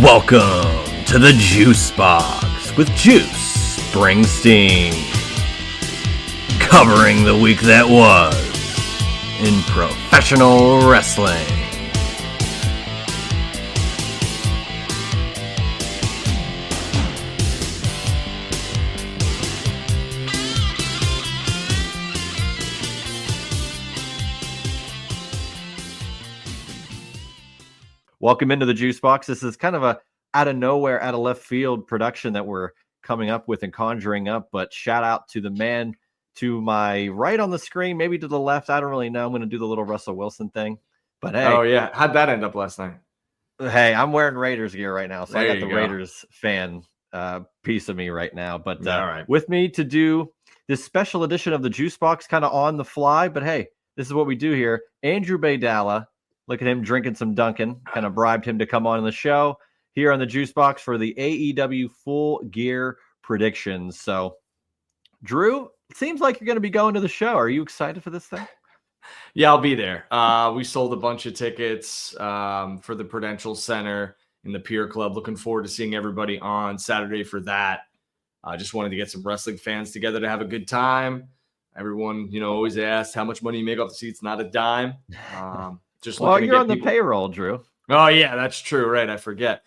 Welcome to the Juice Box with Juice Springsteen, covering the week that was in professional wrestling. Welcome into the Juice Box. This is kind of a out of nowhere, out of left field production that we're coming up with and conjuring up. But shout out to the man to my right on the screen, maybe to the left. I don't really know. I'm going to do the little Russell Wilson thing. But hey. Oh, yeah. How'd that end up last night? Hey, I'm wearing Raiders gear right now. So there I got the Raiders fan piece of me right now. But all right. With me to do this special edition of the Juice Box kind of on the fly. But hey, this is what we do here. Andrew Baydala. Look at him drinking some Dunkin'. Kind of bribed him to come on the show here on the Juice Box for the AEW Full Gear predictions. So, Drew, it seems like you're going to be going to the show. Are you excited for this thing? Yeah, I'll be there. We sold a bunch of tickets for the Prudential Center in the Pier Club. Looking forward to seeing everybody on Saturday for that. I just wanted to get some wrestling fans together to have a good time. Everyone, always asks how much money you make off the seats. Not a dime. You're on the payroll, Drew. Oh, yeah, that's true. Right. I forget.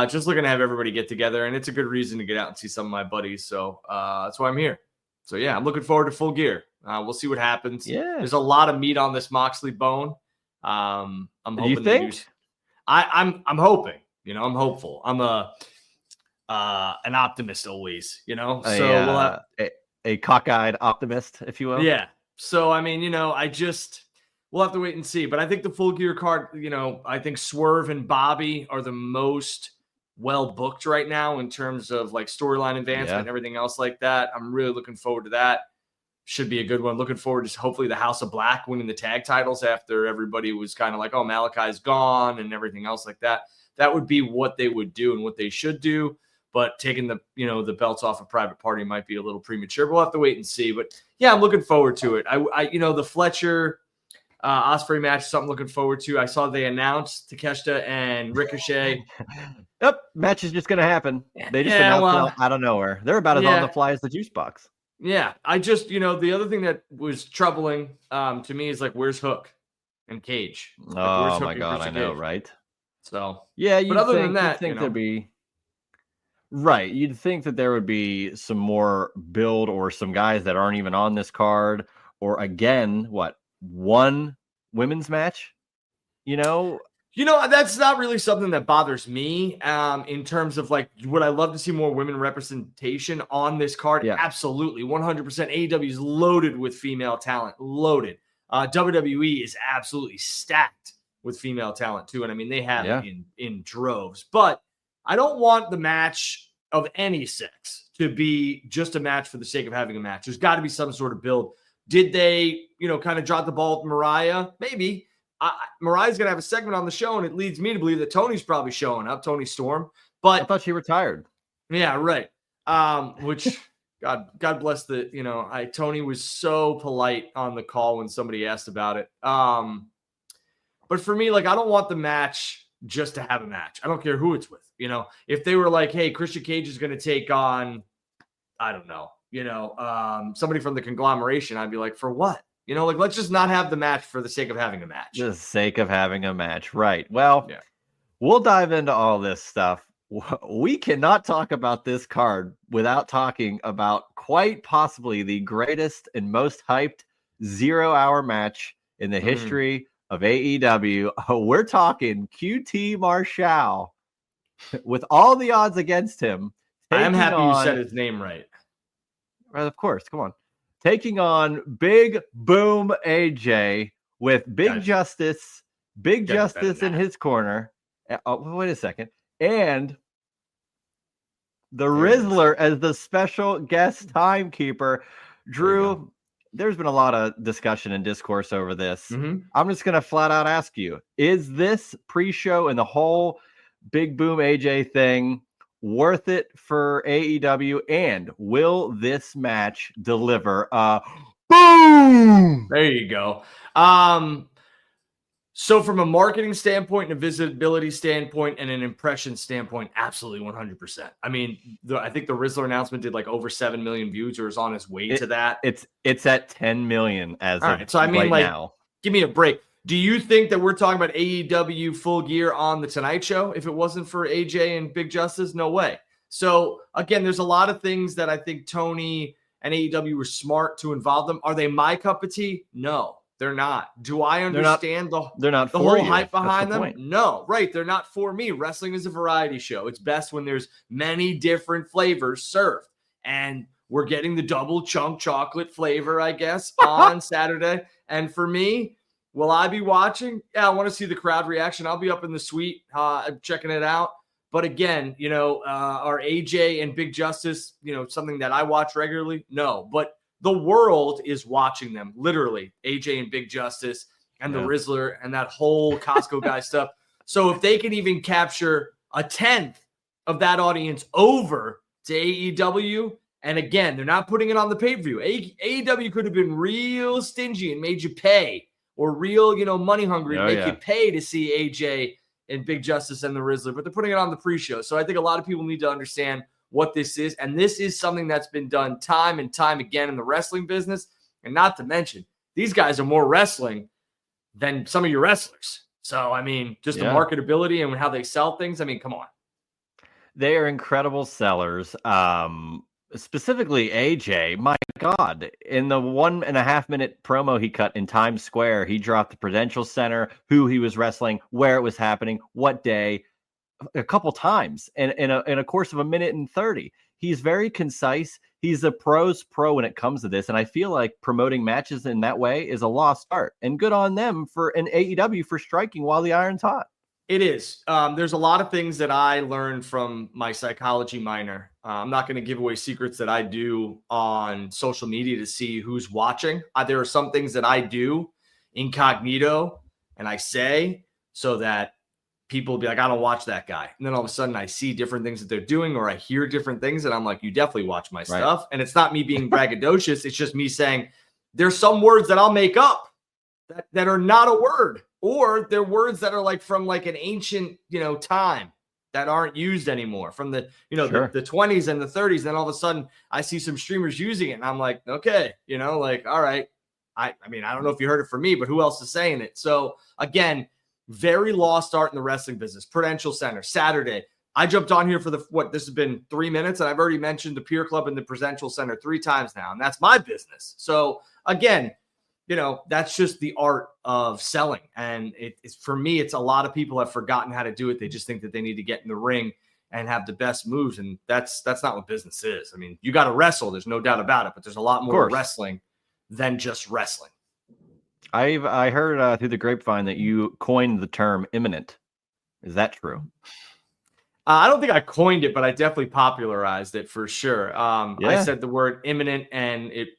Just looking to have everybody get together, and it's a good reason to get out and see some of my buddies. So that's why I'm here. So, yeah, I'm looking forward to Full Gear. We'll see what happens. Yeah. There's a lot of meat on this Moxley bone. I'm hoping. You think? I'm hoping. I'm hopeful. I'm an optimist always. We'll have a cockeyed optimist, if you will. Yeah. So we'll have to wait and see. But I think the Full Gear card, I think Swerve and Bobby are the most well booked right now in terms of like storyline advancement and everything else like that. I'm really looking forward to that. Should be a good one. Looking forward to hopefully the House of Black winning the tag titles after everybody was kind of like, oh, Malachi's gone and everything else like that. That would be what they would do and what they should do. But taking the belts off a Private Party might be a little premature. But we'll have to wait and see. But yeah, I'm looking forward to it. The Fletcher Ospreay match is something looking forward to. I saw they announced Takeshita and Ricochet. Yep, match is just going to happen. They just announced it out of nowhere. They're about as on the fly as the Juice Box. Yeah, I just, the other thing that was troubling to me is like, where's Hook and Cage? Oh my God, I know, right? So yeah, but other than that, there'd be right. You'd think that there would be some more build or some guys that aren't even on this card, or again, one women's match, that's not really something that bothers me in terms of like, would I love to see more women representation on this card? Yeah. Absolutely. 100%. AEW is loaded with female talent, loaded. WWE is absolutely stacked with female talent too. And I mean, they have it in droves, but I don't want the match of any sex to be just a match for the sake of having a match. There's got to be some sort of build. Did they, kind of drop the ball with Mariah? Maybe. Mariah's going to have a segment on the show, and it leads me to believe that Tony's probably showing up, Tony Storm. But I thought she retired. Yeah, right. Which, God bless Tony was so polite on the call when somebody asked about it. But for me, I don't want the match just to have a match. I don't care who it's with. If they were like, hey, Christian Cage is going to take on, I don't know, somebody from the conglomeration, I'd be like, for what? Let's just not have the match for the sake of having a match. Just the sake of having a match. Right. Well, We'll dive into all this stuff. We cannot talk about this card without talking about quite possibly the greatest and most hyped 0-hour match in the history of AEW. We're talking QT Marshall with all the odds against him. I am happy you said his name right. Right, of course. Come on. Taking on Big Boom AJ with Big Justice in his corner. Oh, wait a second. And the Rizzler as the special guest timekeeper. Drew, there's been a lot of discussion and discourse over this. I'm just going to flat out ask you, is this pre-show and the whole Big Boom AJ thing worth it for AEW, and will this match deliver? Boom! There you go. So from a marketing standpoint and a visibility standpoint and an impression standpoint, absolutely 100%. I mean, I think the Rizzler announcement did like over 7 million views or is on its way to that. It's at 10 million as All of right. So I mean, right like, now. Give me a break. Do you think that we're talking about AEW Full Gear on the Tonight Show if it wasn't for AJ and Big Justice? No way. So again, there's a lot of things that I think Tony and AEW were smart to involve them. Are they my cup of tea? No. They're not. Do I understand they're not the for whole you. hype behind the them? point. No, right. They're not for me. Wrestling is a variety show. It's best when there's many different flavors served. And we're getting the double chunk chocolate flavor, I guess, on Saturday. And for me, will I be watching? Yeah, I want to see the crowd reaction. I'll be up in the suite checking it out. But again, are AJ and Big Justice, something that I watch regularly? No, but the world is watching them, literally, AJ and Big Justice and the Rizzler and that whole Costco guy stuff. So if they can even capture a 10th of that audience over to AEW, and again, they're not putting it on the pay-per-view. AEW could have been real stingy and made you pay, or real, money hungry, make you pay to see AJ and Big Justice and the Rizzler, but they're putting it on the pre-show. So I think a lot of people need to understand what this is. And this is something that's been done time and time again in the wrestling business. And not to mention, these guys are more wrestling than some of your wrestlers. So, I mean, just the marketability and how they sell things. I mean, come on. They are incredible sellers. Specifically AJ, my God, in the 1.5 minute promo he cut in Times Square, he dropped the Prudential Center, who he was wrestling, where it was happening, what day, a couple times in a course of 1:30. He's very concise. He's a pro's pro when it comes to this. And I feel like promoting matches in that way is a lost art, and good on them for an AEW for striking while the iron's hot. It is. There's a lot of things that I learned from my psychology minor. I'm not going to give away secrets that I do on social media to see who's watching. There are some things that I do incognito and I say so that people will be like, I don't watch that guy. And then all of a sudden I see different things that they're doing, or I hear different things, and I'm like, you definitely watch my stuff. And it's not me being braggadocious. It's just me saying there's some words that I'll make up that are not a word, or they're words that are like from like an ancient, time that aren't used anymore from the, the 20s and the 30s. Then all of a sudden I see some streamers using it and I'm like, okay, all right. I mean, I don't know if you heard it from me, but who else is saying it? So again, very lost art in the wrestling business. Prudential Center, Saturday. I jumped on here for this has been 3 minutes, and I've already mentioned the Pier Club and the Prudential Center 3 times now, and that's my business. So again, that's just the art of selling. And it's for me, it's a lot of people have forgotten how to do it. They just think that they need to get in the ring and have the best moves. And that's not what business is. I mean, you got to wrestle. There's no doubt about it, but there's a lot more wrestling than just wrestling. I heard through the grapevine that you coined the term imminent. Is that true? I don't think I coined it, but I definitely popularized it for sure. I said the word imminent, and it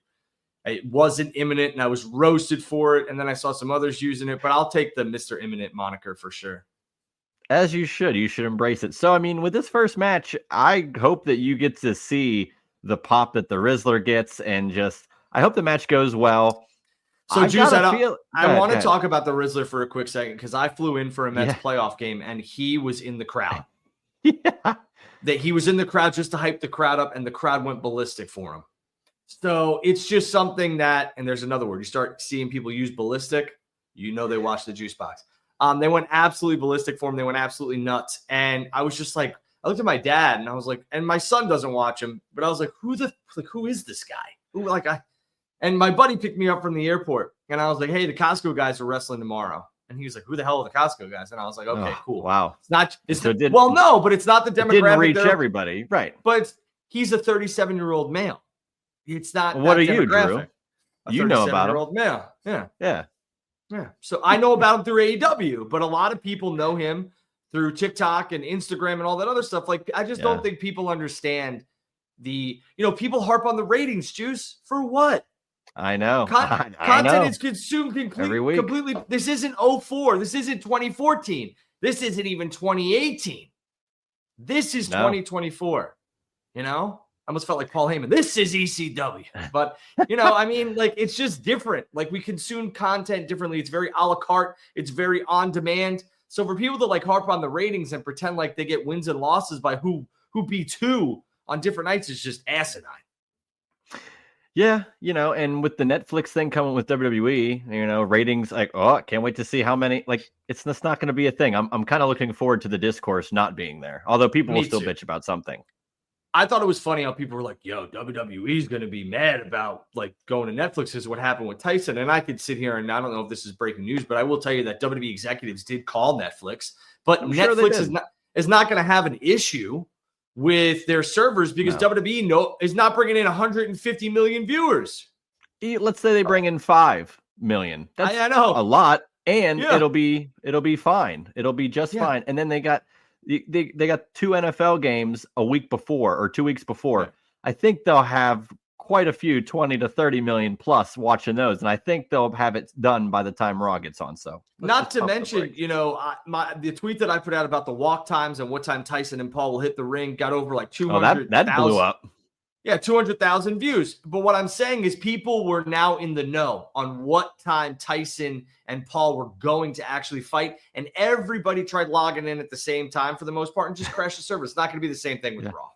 wasn't imminent, and I was roasted for it. And then I saw some others using it, but I'll take the Mr. Imminent moniker for sure. As you should. You should embrace it. So, I mean, with this first match, I hope that you get to see the pop that the Rizzler gets, and I hope the match goes well. So, Juice, I want to talk about the Rizzler for a quick second, because I flew in for a Mets playoff game, and he was in the crowd. That he was in the crowd just to hype the crowd up, and the crowd went ballistic for him. So it's just something that, and there's another word, you start seeing people use ballistic, they watch the Juice Box. They went absolutely ballistic for him. They went absolutely nuts. And I was just like, I looked at my dad and I was like, and my son doesn't watch him, but I was like, who is this guy? And my buddy picked me up from the airport, and I was like, hey, the Costco guys are wrestling tomorrow. And he was like, who the hell are the Costco guys? And I was like, okay, cool. Wow. But it's not the demographic. It didn't reach everybody. Right. But he's a 37-year-old male. It's not. Well, what are you, Drew? You know about him. Male. Yeah. Yeah. So I know about him through AEW, but a lot of people know him through TikTok and Instagram and all that other stuff. Like, I just don't think people understand people harp on the ratings, Juice, for what? I know. Content is consumed every week. Completely. This isn't 2004. This isn't 2014. This isn't even 2018. This is 2024. I almost felt like Paul Heyman. This is ECW. But, I mean, like, it's just different. Like, we consume content differently. It's very a la carte. It's very on demand. So for people that like harp on the ratings and pretend like they get wins and losses by who beats who on different nights is just asinine. Yeah, and with the Netflix thing coming with WWE, ratings like, oh, can't wait to see how many. Like, it's just not going to be a thing. I'm kind of looking forward to the discourse not being there, although people will still bitch about something. I thought it was funny how people were like, yo, WWE is going to be mad about like going to Netflix is what happened with Tyson. And I could sit here and I don't know if this is breaking news, but I will tell you that WWE executives did call Netflix, but Netflix is not going to have an issue with their servers because WWE is not bringing in 150 million viewers. Let's say they bring in 5 million. That's I know. A lot, and it'll be fine. It'll be just fine. And then they got 2 NFL games a week before or 2 weeks before. Yeah. I think they'll have quite a few 20 to 30 million plus watching those, and I think they'll have it done by the time Raw gets on. So not to mention, the tweet that I put out about the walk times and what time Tyson and Paul will hit the ring got over like 200,000. That blew up. Yeah, 200,000 views. But what I'm saying is people were now in the know on what time Tyson and Paul were going to actually fight, and everybody tried logging in at the same time for the most part and just crashed the server. It's not going to be the same thing with Raw.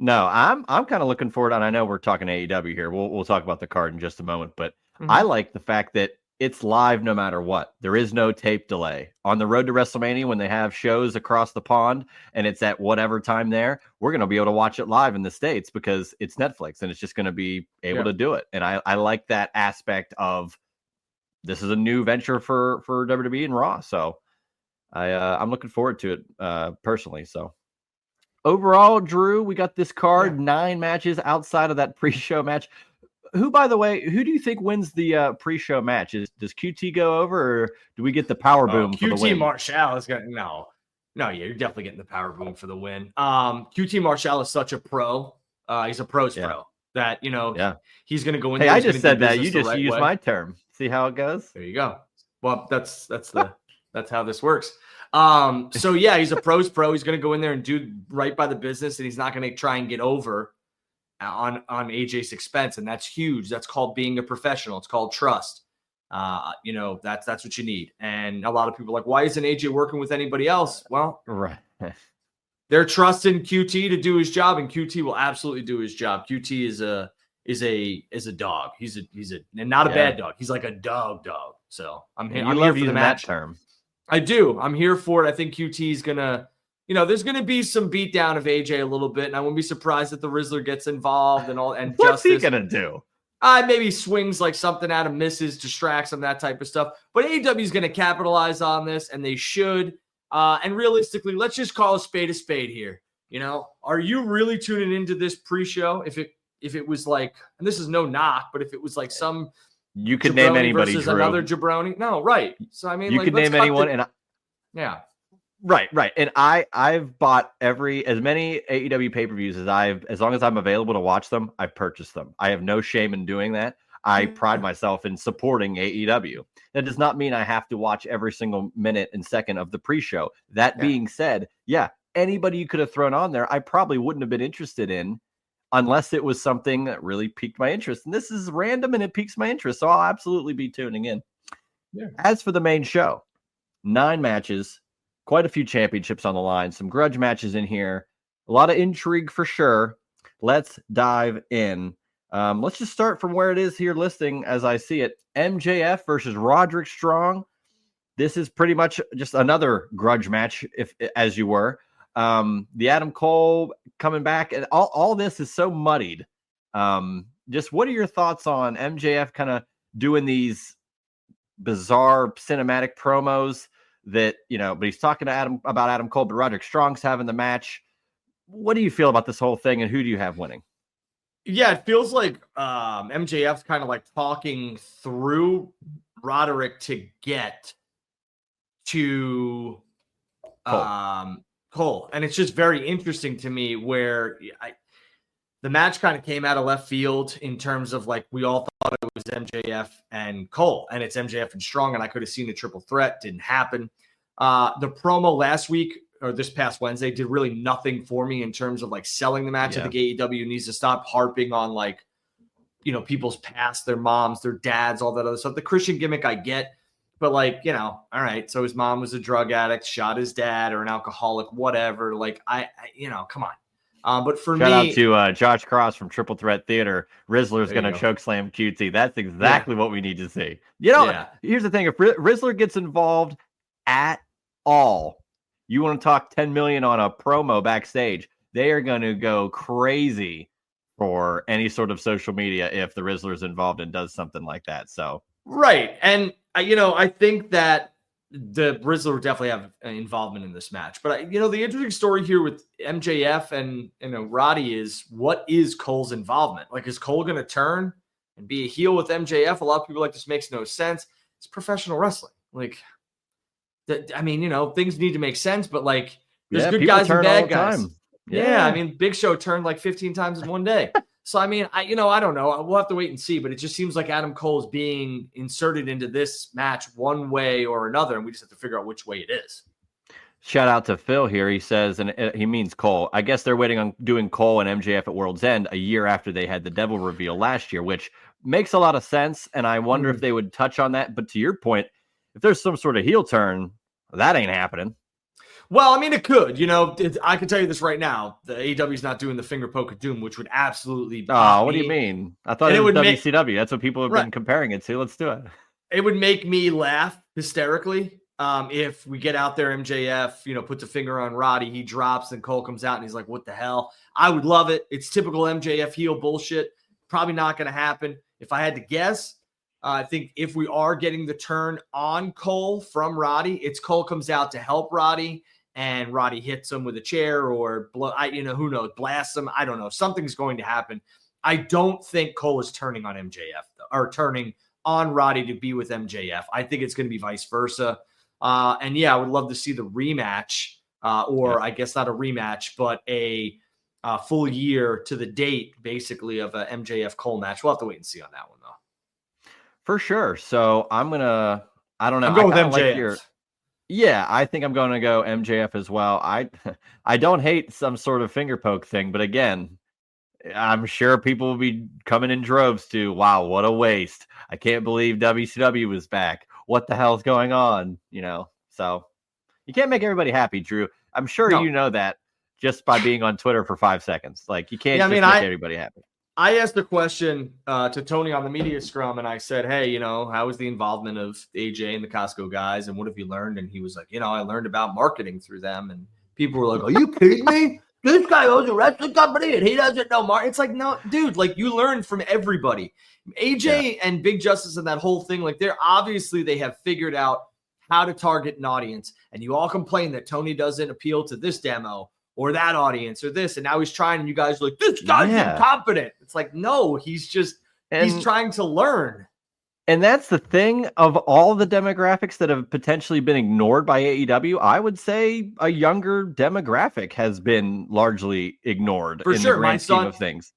No, I'm kind of looking forward, and I know we're talking AEW here. We'll talk about the card in just a moment, but I like the fact that it's live no matter what. There is no tape delay. On the road to WrestleMania, when they have shows across the pond and it's at whatever time there, we're going to be able to watch it live in the States because it's Netflix and it's just going to be able to do it. And I like that aspect of this is a new venture for WWE and Raw. So I'm looking forward to it personally. So overall, Drew, we got this card, 9 matches outside of that pre-show match. Who, by the way, who do you think wins the pre-show match? Does QT go over, or do we get the power boom for the win? QT Marshall is going to no, yeah, you're definitely getting the power boom for the win. QT Marshall is such a pro. He's a pro's pro that he's going to go in. Hey, I just said that. You just used my term. See how it goes? There you go. Well, that's how this works. So yeah, he's a pro's pro. He's going to go in there and do right by the business, and he's not going to try and get over on AJ's expense, and that's huge. That's called being a professional. It's called trust. That's what you need. And a lot of people are like, why isn't AJ working with anybody else? Well, right. They're trusting QT to do his job, and QT will absolutely do his job. QT is a dog. He's and not a bad dog. He's like a dog. So I'm here for the match. That term. I do. I'm here for it. I think QT is gonna. There's going to be some beatdown of AJ a little bit, and I wouldn't be surprised if the Rizzler gets involved and all. And what's he going to do? Maybe swings like something out of misses, distracts him, that type of stuff. But AEW is going to capitalize on this, and they should. And realistically, let's just call a spade here. Are you really tuning into this pre-show? If it was like, and this is no knock, but if it was like some, you could name anybody versus Drew. Another jabroni. No, right. So I mean, you could name anyone, yeah. Right. And I've bought as many AEW pay-per-views as long as I'm available to watch them, I've purchased them. I have no shame in doing that. I pride myself in supporting AEW. That does not mean I have to watch every single minute and second of the pre-show. That being said, anybody you could have thrown on there, I probably wouldn't have been interested in unless it was something that really piqued my interest. And this is random and it piques my interest, so I'll absolutely be tuning in. Yeah. As for the main show, 9 matches, quite a few championships on the line, some grudge matches in here, a lot of intrigue for sure. Let's dive in. Let's just start from where it is here listing as I see it. MJF versus Roderick Strong. This is pretty much just another grudge match, as you were. The Adam Cole coming back, and all this is so muddied. Just what are your thoughts on MJF kind of doing these bizarre cinematic promos? That, but he's talking to about Adam Cole, but Roderick Strong's having the match. What do you feel about this whole thing, and who do you have winning? Yeah, it feels like MJF's kind of like talking through Roderick to get to Cole. And it's just very interesting to me where the match kind of came out of left field in terms of like we all thought it was MJF and Cole, and it's MJF and Strong, and I could have seen a triple threat. Didn't happen. The promo last week or this past Wednesday did really nothing for me in terms of like selling the match. I think AEW needs to stop harping on like, people's past, their moms, their dads, all that other stuff. The Christian gimmick I get, but like, all right. So his mom was a drug addict, shot his dad or an alcoholic, whatever. Like I come on. But for Shout me, out to Josh Cross from Triple Threat Theater. Rizzler's going to choke slam QT. That's exactly what we need to see. Here's the thing. If Rizzler gets involved at all, you want to talk 10 million on a promo backstage, they are going to go crazy for any sort of social media if the Rizzler is involved and does something like that. So right. And I think that the Rizzler would definitely have an involvement in this match. But the interesting story here with MJF and Roddy is, what is Cole's involvement? Like, is Cole going to turn and be a heel with MJF? A lot of people like, this makes no sense. It's professional wrestling. Like, things need to make sense, but like, there's good guys and bad guys. Yeah, I mean, Big Show turned like 15 times in one day. So, I mean, I don't know. We'll have to wait and see, but it just seems like Adam Cole is being inserted into this match one way or another, and we just have to figure out which way it is. Shout out to Phil here. He says, and he means Cole, I guess they're waiting on doing Cole and MJF at World's End a year after they had the Devil reveal last year, which makes a lot of sense, and I wonder if they would touch on that. But to your point, if there's some sort of heel turn, that ain't happening. Well, I mean, it could. I can tell you this right now. The AEW is not doing the finger poke of doom, which would absolutely... Oh, what do you mean? I thought it was WCW. That's what people have been comparing it to. Let's do it. It would make me laugh hysterically if we get out there, MJF, puts a finger on Roddy, he drops, and Cole comes out, and he's like, what the hell? I would love it. It's typical MJF heel bullshit. Probably not going to happen. If I had to guess, I think if we are getting the turn on Cole from Roddy, it's Cole comes out to help Roddy, and Roddy hits him with a chair or who knows, blasts him. I don't know. Something's going to happen. I don't think Cole is turning on MJF or turning on Roddy to be with MJF. I think it's going to be vice versa. I would love to see the rematch I guess not a rematch, but a full year to the date, basically, of a MJF Cole match. We'll have to wait and see on that one, though. For sure. So I don't know. I'm going with MJF. I think I'm going to go MJF as well. I don't hate some sort of finger poke thing, but again, I'm sure people will be coming in droves to, wow, what a waste. I can't believe WCW was back. What the hell's going on? So you can't make everybody happy, Drew. I'm sure you know that just by being on Twitter for 5 seconds. Like, you can't make everybody happy. I asked a question to Tony on the media scrum, and I said, hey, how was the involvement of AJ and the Costco guys, and what have you learned? And he was like, I learned about marketing through them. And people were like, are you kidding me? This guy owns a wrestling company, and he doesn't know marketing. It's like, no, dude, like, you learn from everybody. AJ and Big Justice and that whole thing, like, they have figured out how to target an audience. And you all complain that Tony doesn't appeal to this demo or that audience or this, and now he's trying, and you guys are like, this guy's incompetent. It's like, no, he's trying to learn. And that's the thing, of all the demographics that have potentially been ignored by AEW, I would say a younger demographic has been largely ignored in the grand scheme of things.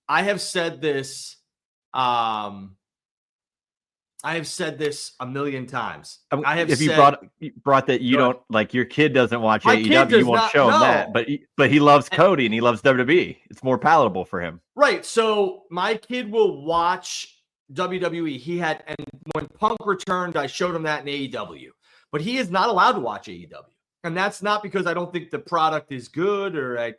I have said this a million times. You brought that you don't like, your kid doesn't watch AEW, you won't show him that, but he loves Cody and he loves WWE. It's more palatable for him. Right. So my kid will watch WWE. And when Punk returned, I showed him that in AEW, but he is not allowed to watch AEW. And that's not because I don't think the product is good or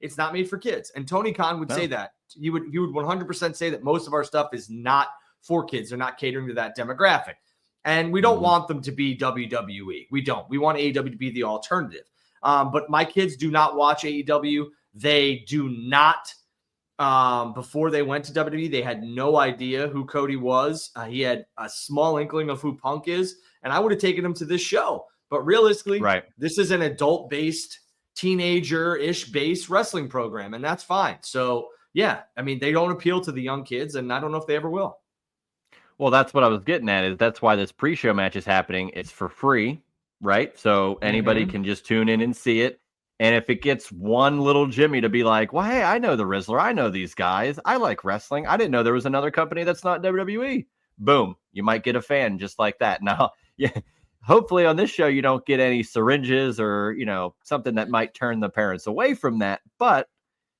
it's not made for kids. And Tony Khan would say that. He would 100% say that most of our stuff is not for kids. They're not catering to that demographic. And we don't want them to be WWE. We don't. We want AEW to be the alternative. But my kids do not watch AEW. They do not. Before they went to WWE, they had no idea who Cody was. He had a small inkling of who Punk is. And I would have taken him to this show. But realistically, this is an adult-based, teenager-ish based wrestling program. And that's fine. So, they don't appeal to the young kids. And I don't know if they ever will. Well, that's what I was getting at. Is that's why this pre-show match is happening. It's for free, right? So anybody can just tune in and see it. And if it gets one little Jimmy to be like, well, hey, I know the Rizzler. I know these guys. I like wrestling. I didn't know there was another company that's not WWE. Boom. You might get a fan just like that. Now, hopefully on this show you don't get any syringes or, you know, something that might turn the parents away from that, but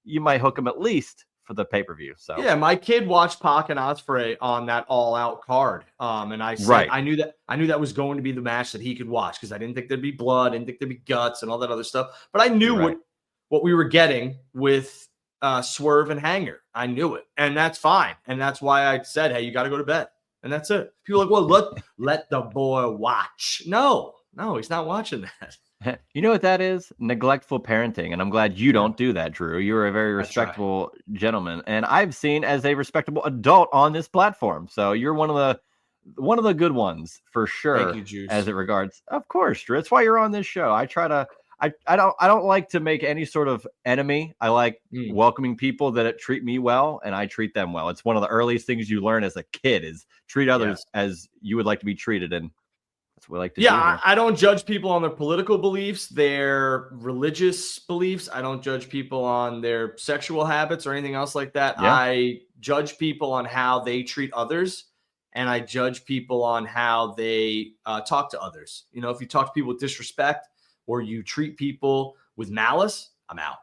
you might hook them at least for the pay-per-view. So yeah, my kid watched Pac and Ospreay on that All Out card. And I said, Right. I knew that was going to be the match that he could watch, because I didn't think there'd be blood, didn't think there'd be guts and all that other stuff. But I knew what we were getting with Swerve and Hanger. I knew it, and that's fine. And that's why I said, hey, you got to go to bed. And that's it. People are like, well, let the boy watch. No, he's not watching that. You know what that is? Neglectful parenting. And I'm glad you don't do that, Drew. You're a very respectable gentleman. And I've seen as a respectable adult on this platform. So you're one of the good ones for sure. Thank you, Juice. As it regards. Of course, Drew. That's why you're on this show. I don't like to make any sort of enemy. I like welcoming people that treat me well, and I treat them well. It's one of the earliest things you learn as a kid is treat others as you would like to be treated. And that's what we like to do. Yeah, I don't judge people on their political beliefs, their religious beliefs. I don't judge people on their sexual habits or anything else like that. Yeah. I judge people on how they treat others, and I judge people on how they talk to others. You know, if you talk to people with disrespect or you treat people with malice, I'm out.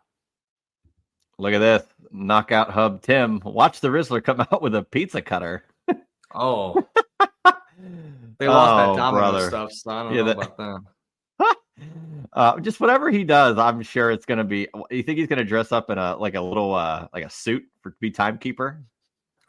Look at this. Knockout Hub Tim. Watch the Rizzler come out with a pizza cutter. Oh. They lost that domino brother. stuff, so I don't know about that. Just whatever he does, I'm sure it's going to be. You think he's going to dress up in a suit to be timekeeper?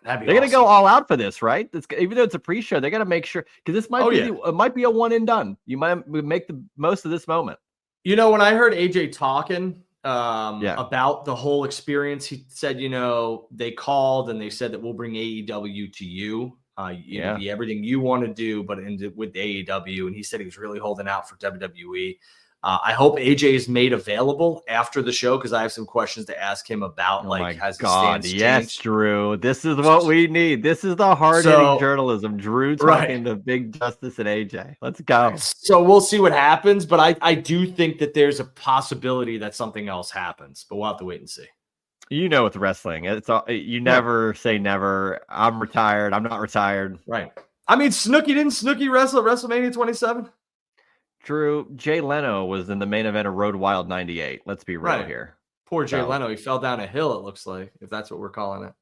That'd be They're going to go all out for this, right? Even though it's a pre-show, they got to make sure, because this might it might be a one and done. You might make the most of this moment. You know, when I heard AJ talking about the whole experience, he said, you know, they called and they said that we'll bring AEW to you. It'll be everything you want to do, but with AEW. And he said he was really holding out for WWE. I hope AJ is made available after the show, because I have some questions to ask him about. Has his stance changed? Yes, Drew. This is what we need. This is the hard-hitting journalism. Drew talking to Big Justice and AJ. Let's go. So we'll see what happens, but I do think that there's a possibility that something else happens, but we'll have to wait and see. You know, with wrestling, it's all, you never say never. I'm retired. I'm not retired. Right. I mean, didn't Snooki wrestle at WrestleMania 27? Drew, Jay Leno was in the main event of Road Wild 98. Let's be real here. Poor Jay Leno. He fell down a hill, it looks like, if that's what we're calling it.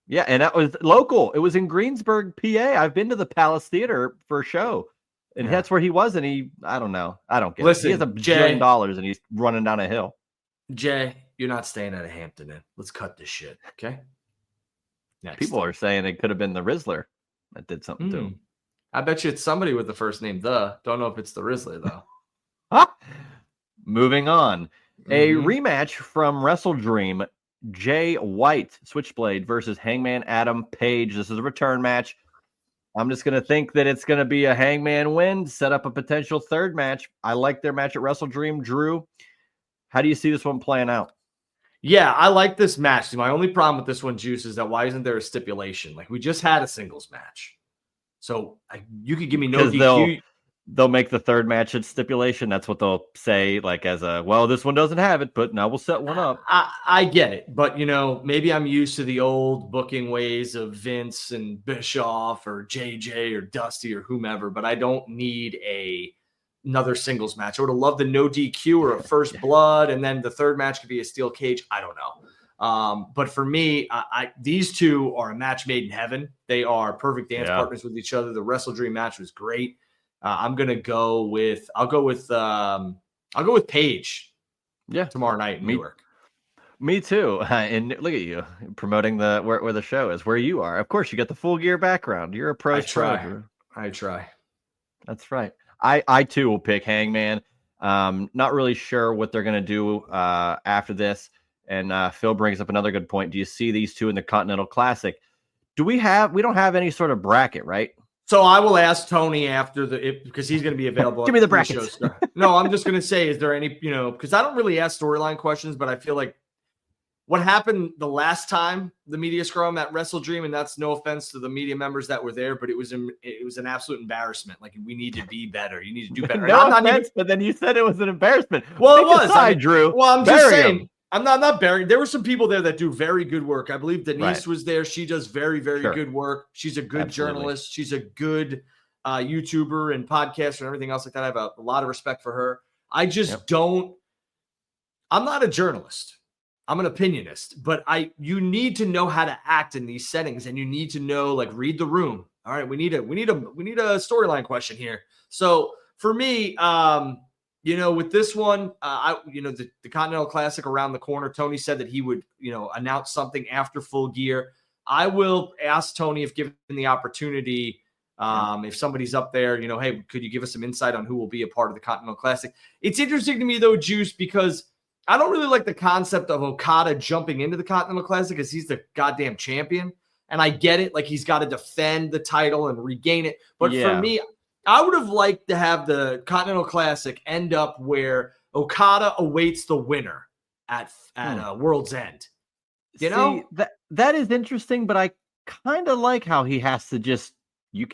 Yeah, and that was local. It was in Greensburg, PA. I've been to the Palace Theater for a show. And that's where he was, and I don't know. I don't get it. He has $1 billion, and he's running down a hill. Jay, you're not staying at a Hampton Inn. Let's cut this shit, okay? Next. People are saying it could have been the Rizzler that did something to him. I bet you it's somebody with the first name The. Don't know if it's the Rizzler, though. Moving on. A rematch from Wrestle Dream. Jay White, Switchblade versus Hangman Adam Page. This is a return match. I'm just going to think that it's going to be a Hangman win, set up a potential third match. I like their match at Wrestle Dream. Drew, how do you see this one playing out? Yeah, I like this match. My only problem with this one, Juice, is that why isn't there a stipulation? Like, we just had a singles match. So you could give me no DQ. They'll make the third match at stipulation. That's what they'll say, like as a, well, this one doesn't have it, but now we'll set one up. I get it. But, you know, maybe I'm used to the old booking ways of Vince and Bischoff or JJ or Dusty or whomever, but I don't need another singles match. I would have loved the no DQ or a first blood, and then the third match could be a steel cage. I don't know. But for me, these two are a match made in heaven. They are perfect dance partners with each other. The Wrestle Dream match was great. I'll go with Paige. Yeah, tomorrow night in Newark. Me too. And look at you promoting where the show is, where you are. Of course, you got the Full Gear background. You're a pro. I try. That's right. I too will pick Hangman. Not really sure what they're gonna do after this. And Phil brings up another good point. Do you see these two in the Continental Classic? We don't have any sort of bracket, right? So I will ask Tony after because he's going to be available. Give me the brackets. No, I'm just going to say, is there any, because I don't really ask storyline questions, but I feel like what happened the last time the media scrum at Wrestle Dream, and that's no offense to the media members that were there, but it was an absolute embarrassment. Like, we need to be better. You need to do better. No offense, but then you said it was an embarrassment. Well, it was. Drew. Well, I'm just saying. I'm not burying. There were some people there that do very good work. I believe Denise was there. She does very, very good work. She's a good journalist. She's a good YouTuber and podcaster and everything else like that. I have a lot of respect for her. I just I'm not a journalist. I'm an opinionist, but you need to know how to act in these settings, and you need to know, like, read the room. All right, we need a storyline question here. So for me, with this one, the Continental Classic around the corner, Tony said that he would, announce something after Full Gear. I will ask Tony, if given the opportunity, if somebody's up there, hey, could you give us some insight on who will be a part of the Continental Classic? It's interesting to me, though, Juice, because I don't really like the concept of Okada jumping into the Continental Classic because he's the goddamn champion. And I get it. Like, he's got to defend the title and regain it. But for me, I would have liked to have the Continental Classic end up where Okada awaits the winner at World's End. That is interesting, but I kind of like how he has to you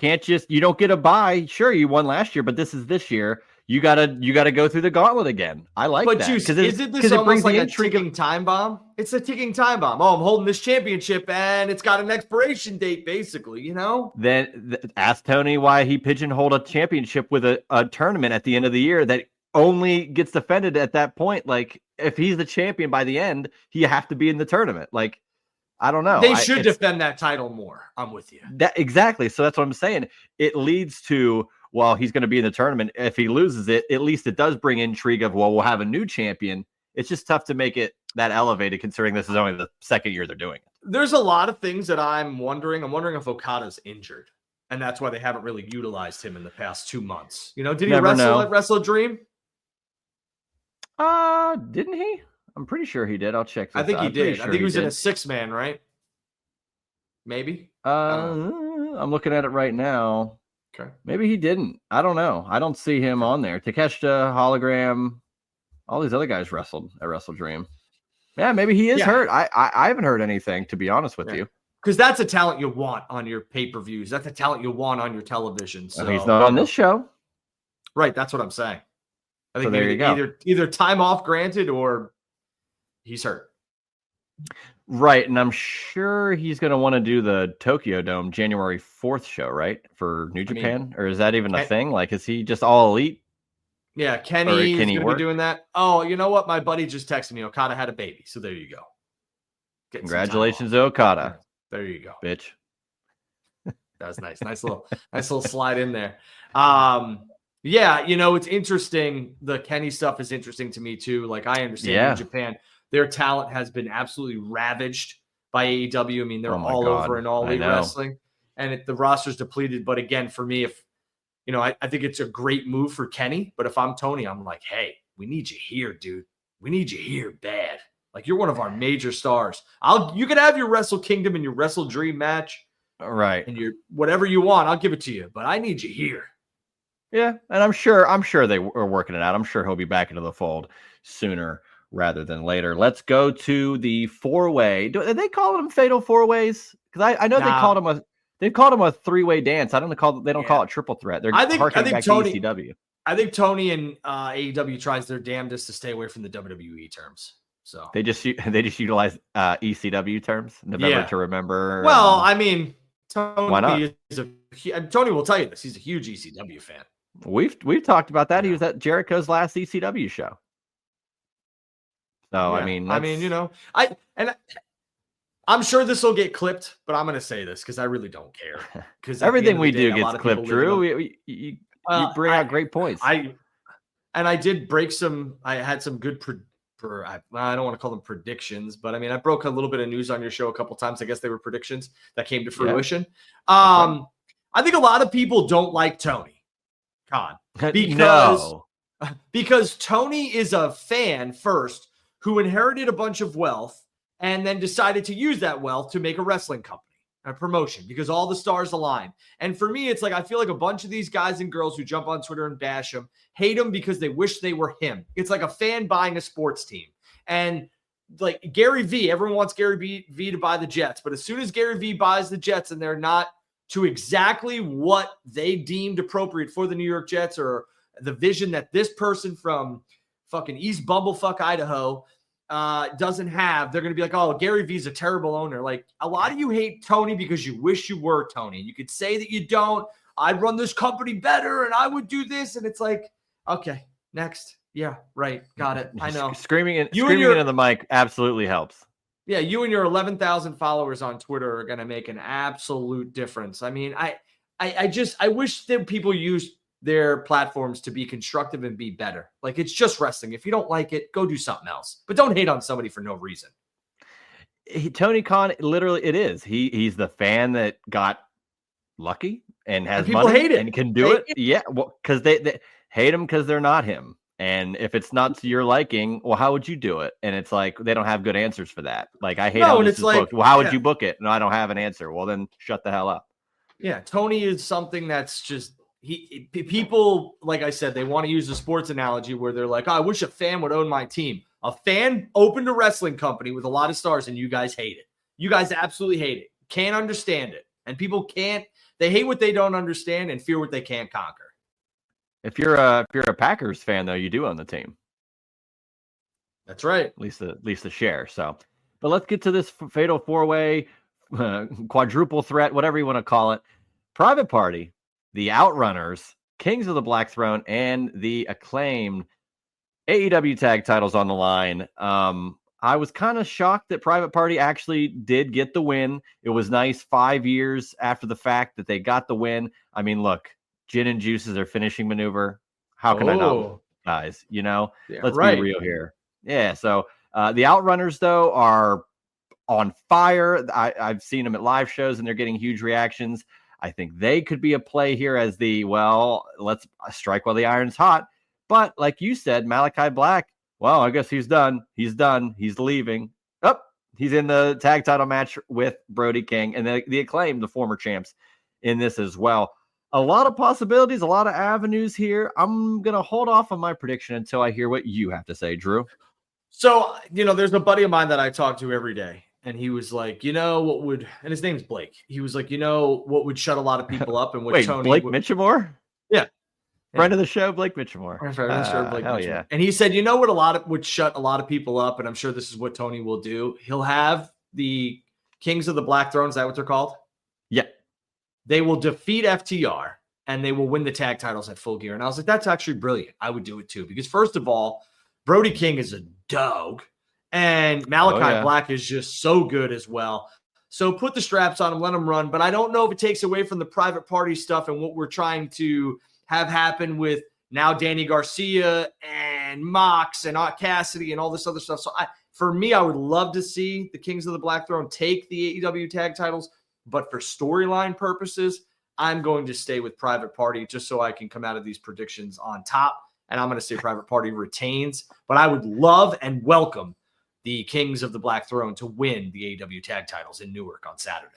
don't get a bye. Sure, you won last year, but this is this year. You gotta go through the gauntlet again. I like that. Juice, isn't this almost like a ticking time bomb? It's a ticking time bomb. Oh, I'm holding this championship, and it's got an expiration date, basically. Then ask Tony why he pigeonholed a championship with a tournament at the end of the year that only gets defended at that point. Like, if he's the champion by the end, you have to be in the tournament. Like, I don't know. They should defend that title more. I'm with you. Exactly. So that's what I'm saying. It leads to, well, he's going to be in the tournament. If he loses it, at least it does bring intrigue of, well, we'll have a new champion. It's just tough to make it that elevated, considering this is only the second year they're doing it. There's a lot of things that I'm wondering. I'm wondering if Okada's injured, and that's why they haven't really utilized him in the past 2 months. Did he wrestle at Wrestle Dream? Didn't he? I'm pretty sure he did. I'll check. I think he did. Sure I think he was in a 6-man, right? Maybe. I'm looking at it right now. Okay. Maybe he didn't. I don't know. I don't see him on there. Takeshita, Hologram, all these other guys wrestled at Wrestle Dream. Yeah, maybe he is hurt. I haven't heard anything, to be honest with you. Because that's a talent you want on your pay-per-views. That's a talent you want on your television. So he's not on this show. Right, that's what I'm saying. I think there you go. Either time off granted or he's hurt. Right, and I'm sure he's going to want to do the Tokyo Dome January 4th show, right, for New Japan? Or is that even a thing? Like, is he just all elite? Yeah, Kenny is going to be doing that. Oh, you know what? My buddy just texted me. Okada had a baby, so there you go. Congratulations, Okada. There you go, bitch. That was nice. Nice little slide in there. It's interesting. The Kenny stuff is interesting to me too. Like, I understand in Japan, their talent has been absolutely ravaged by AEW. I mean, they're all over in All Elite Wrestling, and the roster's depleted. But again, for me, if I think it's a great move for Kenny. But if I'm Tony, I'm like, hey, we need you here, dude. We need you here bad. Like, you're one of our major stars. You can have your Wrestle Kingdom and your Wrestle Dream match, right? And your whatever you want, I'll give it to you. But I need you here. Yeah, and I'm sure they are working it out. I'm sure he'll be back into the fold sooner rather than later. Let's go to the 4-way. Do they call them Fatal 4-ways? Because I know they called them a 3-way dance. They don't call it triple threat. They're harkening back to ECW. I think Tony and AEW tries their damnedest to stay away from the WWE terms. So they just utilize ECW terms. November to remember. Well, I mean, Tony Tony will tell you this. He's a huge ECW fan. We've talked about that. Yeah. He was at Jericho's last ECW show. So I'm sure this will get clipped, but I'm going to say this because I really don't care. Because everything we do gets clipped, Drew. You bring out great points. I did break some. I had some good. I don't want to call them predictions, but I mean, I broke a little bit of news on your show a couple times. I guess they were predictions that came to fruition. I think a lot of people don't like Tony Khan because Tony is a fan first who inherited a bunch of wealth and then decided to use that wealth to make a wrestling company, a promotion, because all the stars align. And for me, it's like, I feel like a bunch of these guys and girls who jump on Twitter and bash him, hate him because they wish they were him. It's like a fan buying a sports team. And like Gary V, everyone wants Gary V to buy the Jets. But as soon as Gary V buys the Jets and they're not to exactly what they deemed appropriate for the New York Jets or the vision that this person from fucking East Bumblefuck, Idaho, doesn't have, they're going to be like, oh, Gary V's a terrible owner. Like, a lot of you hate Tony because you wish you were Tony. You could say that you don't, I'd run this company better and I would do this. And it's like, okay, next. Yeah, right. Got it. I know. Screaming into the mic absolutely helps. Yeah, you and your 11,000 followers on Twitter are going to make an absolute difference. I mean, I wish that people use their platforms to be constructive and be better. Like, it's just wrestling. If you don't like it, go do something else. But don't hate on somebody for no reason. Tony Khan, literally, it is. He's the fan that got lucky and has people money hate it and can do it. Yeah, well, because they hate him because they're not him. And if it's not to your liking, well, how would you do it? And it's like they don't have good answers for that. Like, I hate how this is booked. Well, how would you book it? No, I don't have an answer. Well, then shut the hell up. Yeah, Tony is something that's just people, like I said, they want to use the sports analogy where they're like, oh, I wish a fan would own my team. A fan opened a wrestling company with a lot of stars, and you guys hate it. You guys absolutely hate it. Can't understand it. And people can't. They hate what they don't understand and fear what they can't conquer. If you're a Packers fan, though, you do own the team. That's right. At least the share. So, but let's get to this fatal 4-way, quadruple threat, whatever you want to call it. Private Party, the Outrunners, Kings of the Black Throne, and the acclaimed AEW tag titles on the line. I was kind of shocked that Private Party actually did get the win. It was nice 5 years after the fact that they got the win. I mean, look. Gin and Juice is their finishing maneuver. How can I not, guys? You know, let's be real here. Yeah. So the Outrunners, though, are on fire. I've seen them at live shows, and they're getting huge reactions. I think they could be a play here as let's strike while the iron's hot. But like you said, Malachi Black, well, I guess he's done. He's done. He's leaving. Oh, he's in the tag title match with Brody King and the Acclaimed, the former champs, in this as well. A lot of possibilities, a lot of avenues here. I'm going to hold off on my prediction until I hear what you have to say, Drew. So, there's a buddy of mine that I talk to every day, and he was like, what would, and his name's Blake. He was like, what would shut a lot of people up and what Wait, Tony Blake Mitchamore? Yeah. Friend of the show, Blake Mitchamore. Friend of the show, Blake Mitchamore. Yeah. And he said, what would shut a lot of people up, and I'm sure this is what Tony will do. He'll have the Kings of the Black Throne. Is that what they're called? Yeah. They will defeat FTR and they will win the tag titles at Full Gear. And I was like, that's actually brilliant. I would do it too. Because first of all, Brody King is a dog and Malachi Black is just so good as well. So put the straps on him, let him run. But I don't know if it takes away from the Private Party stuff and what we're trying to have happen with now Danny Garcia and Mox and Cassidy and all this other stuff. So for me, I would love to see the Kings of the Black Throne take the AEW tag titles. But for storyline purposes, I'm going to stay with Private Party just so I can come out of these predictions on top. And I'm going to say Private Party retains. But I would love and welcome the Kings of the Black Throne to win the AEW tag titles in Newark on Saturday.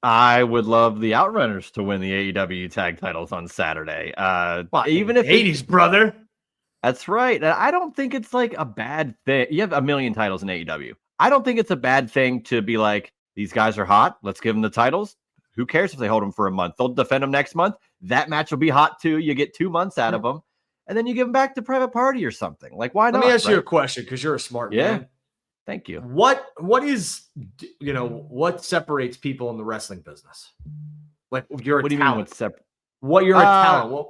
I would love the Outrunners to win the AEW tag titles on Saturday. Even if 80s, brother. That's right. I don't think it's like a bad thing. You have a million titles in AEW. I don't think it's a bad thing to be like, these guys are hot. Let's give them the titles. Who cares if they hold them for a month? They'll defend them next month. That match will be hot too. You get 2 months out of them, and then you give them back to Private Party or something. Like, why not? Let me ask you a question because you're a smart man. Thank you. What is, what separates people in the wrestling business? Like, you're a talent. What you're a talent?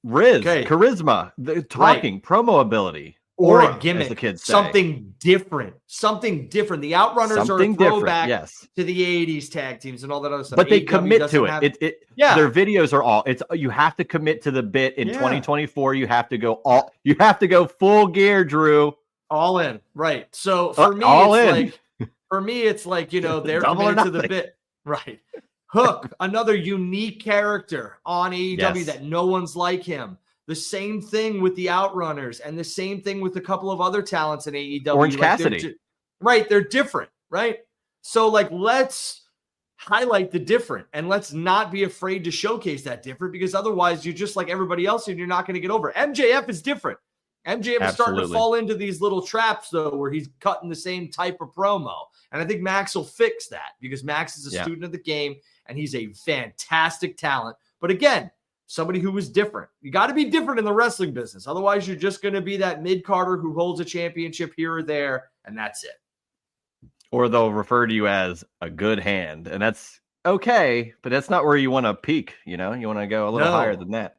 Charisma, the talking, promo ability. Or a gimmick, as the kids say. Something different. The Outrunners are a throwback to the 80s tag teams and all that other stuff. But they commit to it. Their videos are all. You have to commit to the bit in 2024. You have to go full gear, Drew. All in, right? So for me, it's like they're committed to the bit, right? Hook, another unique character on AEW that no one's like him. The same thing with the Outrunners and the same thing with a couple of other talents in AEW. Orange Cassidy. They're different, right? So, let's highlight the different and let's not be afraid to showcase that different because otherwise you're just like everybody else and you're not going to get over. MJF is different. MJF is starting to fall into these little traps, though, where he's cutting the same type of promo. And I think Max will fix that because Max is a student of the game and he's a fantastic talent. But again, somebody who is different. You got to be different in the wrestling business. Otherwise, you're just going to be that mid-carder who holds a championship here or there, and that's it. Or they'll refer to you as a good hand. And that's okay, but that's not where you want to peak. You want to go a little higher than No. that.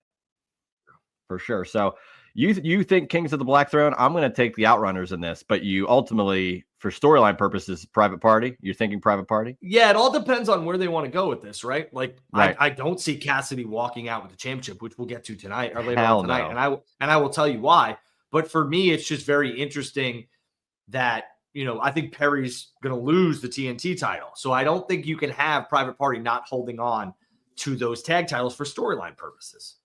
For sure. So you think Kings of the Black Throne? I'm going to take the Outrunners in this, but you ultimately, for storyline purposes, Private Party. You're thinking Private Party? Yeah, it all depends on where they want to go with this, right? Like, right. I don't see Cassidy walking out with the championship, which we'll get to tonight or later Hell on tonight, no. and I will tell you why. But for me, it's just very interesting that I think Perry's going to lose the TNT title, so I don't think you can have Private Party not holding on to those tag titles for storyline purposes.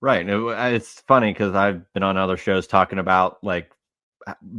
Right. It's funny because I've been on other shows talking about like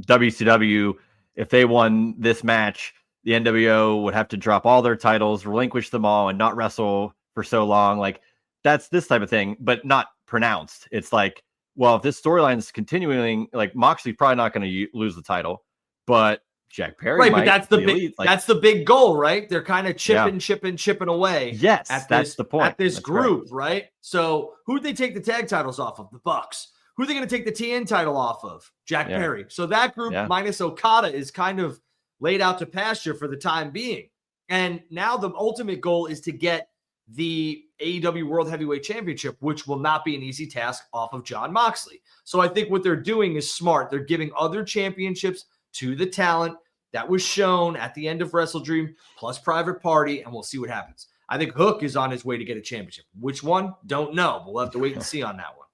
WCW. If they won this match, the NWO would have to drop all their titles, relinquish them all, and not wrestle for so long. Like that's this type of thing, but not pronounced. It's like, well, if this storyline is continuing, like Moxley's probably not going to lose the title, but Jack Perry right, might. But that's the big that's the big goal, right? They're kind of chipping away. Yes, that's the point. At this that's group, right? So who'd they take the tag titles off of? The Bucks. Who are they going to take the TN title off of? Jack Perry. So that group minus Okada is kind of laid out to pasture for the time being. And now the ultimate goal is to get the AEW World Heavyweight Championship, which will not be an easy task, off of Jon Moxley. So I think what they're doing is smart. They're giving other championships to the talent that was shown at the end of Wrestle Dream plus Private Party, and we'll see what happens. I think Hook is on his way to get a championship. Which one? Don't know. We'll have to wait and see on that one.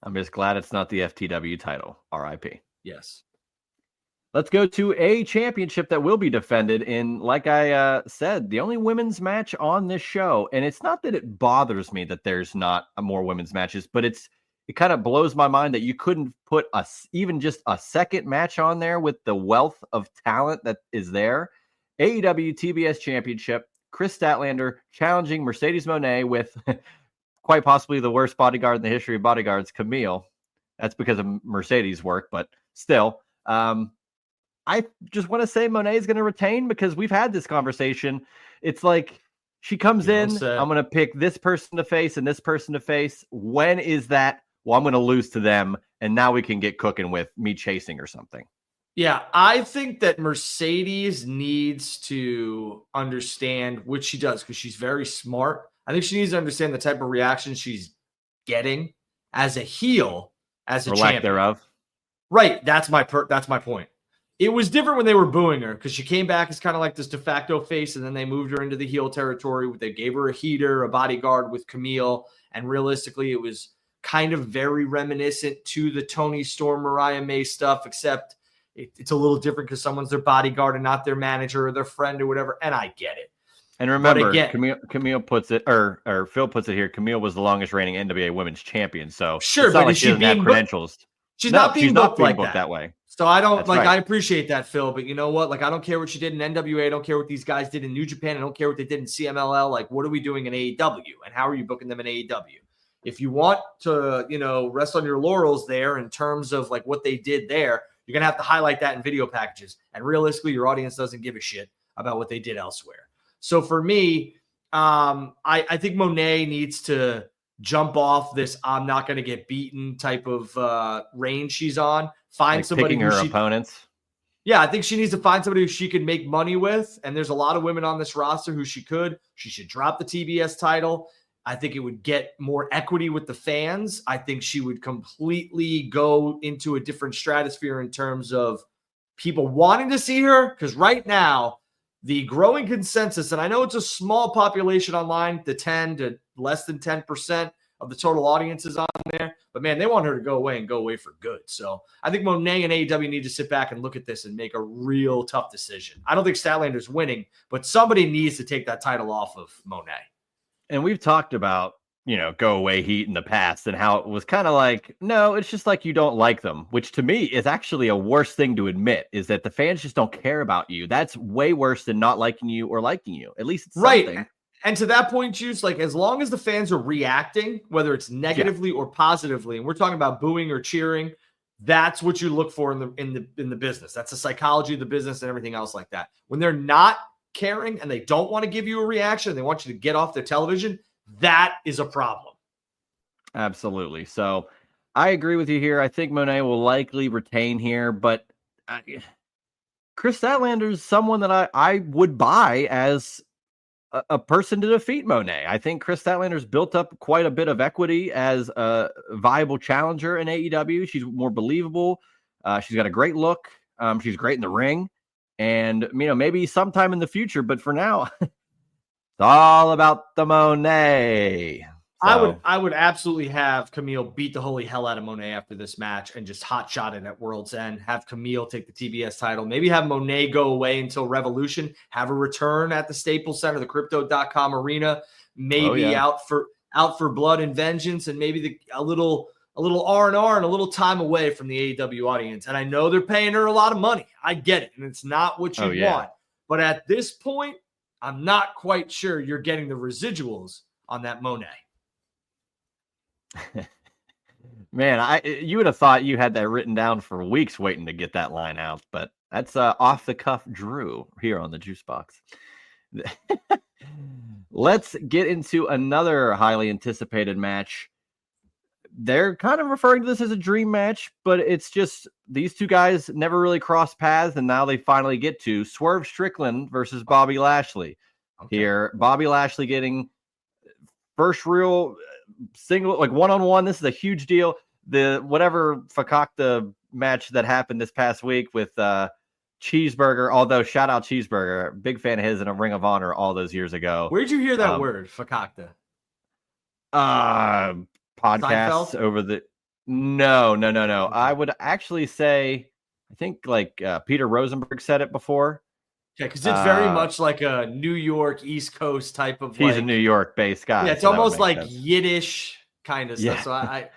I'm just glad it's not the FTW title. RIP. Yes. Let's go to a championship that will be defended in, like I said, the only women's match on this show. And it's not that it bothers me that there's not more women's matches, but it kind of blows my mind that you couldn't put even just a second match on there with the wealth of talent that is there. AEW TBS Championship, Chris Statlander challenging Mercedes Moné with quite possibly the worst bodyguard in the history of bodyguards, Camille. That's because of Mercedes' work, but still. I just want to say Moné is going to retain because we've had this conversation. It's like she comes in, I'm going to pick this person to face and this person to face. When is that? Well, I'm going to lose to them, and now we can get cooking with me chasing or something. Yeah, I think that Mercedes needs to understand, which she does because she's very smart. I think she needs to understand the type of reaction she's getting as a heel, as a champion. Lack thereof. Right, that's my point. It was different when they were booing her because she came back as kind of like this de facto face, and then they moved her into the heel territory. They gave her a heater, a bodyguard with Camille, and realistically, it was kind of very reminiscent to the Toni Storm, Mariah May stuff, except it's a little different because someone's their bodyguard and not their manager or their friend or whatever, and I get it. And remember, again, Camille puts it, or Phil puts it here, Camille was the longest reigning NWA Women's Champion, so sure, but like she doesn't have credentials. She's not being booked that way. So I don't I appreciate that, Phil, but you know what? Like, I don't care what she did in NWA. I don't care what these guys did in New Japan. I don't care what they did in CMLL. Like, what are we doing in AEW? And how are you booking them in AEW? If you want to, rest on your laurels there in terms of like what they did there, you're going to have to highlight that in video packages. And realistically, your audience doesn't give a shit about what they did elsewhere. So for me, I think Moné needs to jump off this I'm not going to get beaten type of range she's on. Find somebody picking her opponents. Yeah, I think she needs to find somebody who she can make money with. And there's a lot of women on this roster who she could. She should drop the TBS title. I think it would get more equity with the fans. I think she would completely go into a different stratosphere in terms of people wanting to see her. Because right now, the growing consensus, and I know it's a small population online, the 10 to less than 10% of the total audience is on there. But, man, they want her to go away and go away for good. So I think Moné and AEW need to sit back and look at this and make a real tough decision. I don't think Statlander's winning, but somebody needs to take that title off of Moné. And we've talked about, go away heat in the past and how it was kind of like, no, it's just like you don't like them, which to me is actually a worse thing to admit, is that the fans just don't care about you. That's way worse than not liking you or liking you. At least it's something. Right. And to that point, Juice, like as long as the fans are reacting, whether it's negatively or positively, and we're talking about booing or cheering, that's what you look for in the business. That's the psychology of the business and everything else like that. When they're not caring and they don't want to give you a reaction, they want you to get off their television, that is a problem. Absolutely. So I agree with you here. I think Moné will likely retain here, but Chris Statlander is someone that I would buy as a person to defeat Monet. I think Chris Statlander's built up quite a bit of equity as a viable challenger in AEW. She's more believable. She's got a great look. She's great in the ring. And, maybe sometime in the future, but for now, it's all about the Monet. So, I would absolutely have Camille beat the holy hell out of Monet after this match and just hot shot it at World's End. Have Camille take the TBS title. Maybe have Monet go away until Revolution. Have a return at the Staples Center, the Crypto.com arena. Maybe out for Blood and Vengeance, and maybe a little R&R and a little time away from the AEW audience. And I know they're paying her a lot of money. I get it, and it's not what you want. But at this point, I'm not quite sure you're getting the residuals on that Monet. Man, you would have thought you had that written down for weeks waiting to get that line out, but that's off the cuff Drew here on the Juice Box. Let's get into another highly anticipated match. They're kind of referring to this as a dream match, but it's just these two guys never really crossed paths, and now they finally get to Swerve Strickland versus Bobby Lashley. Okay. Here, Bobby Lashley getting first real single, like one-on-one. This is a huge deal. The whatever Fakakta match that happened this past week with Cheeseburger, although shout out Cheeseburger, big fan of his in a Ring of Honor all those years ago. Where'd you hear that word, Fakakta? Podcasts Seinfeld? Over the no. I would actually say, I think like Peter Rosenberg said it before. Yeah, because it's very much like a New York East Coast type of. He's a New York based guy. Yeah, it's so almost like sense. Yiddish kind of stuff. So I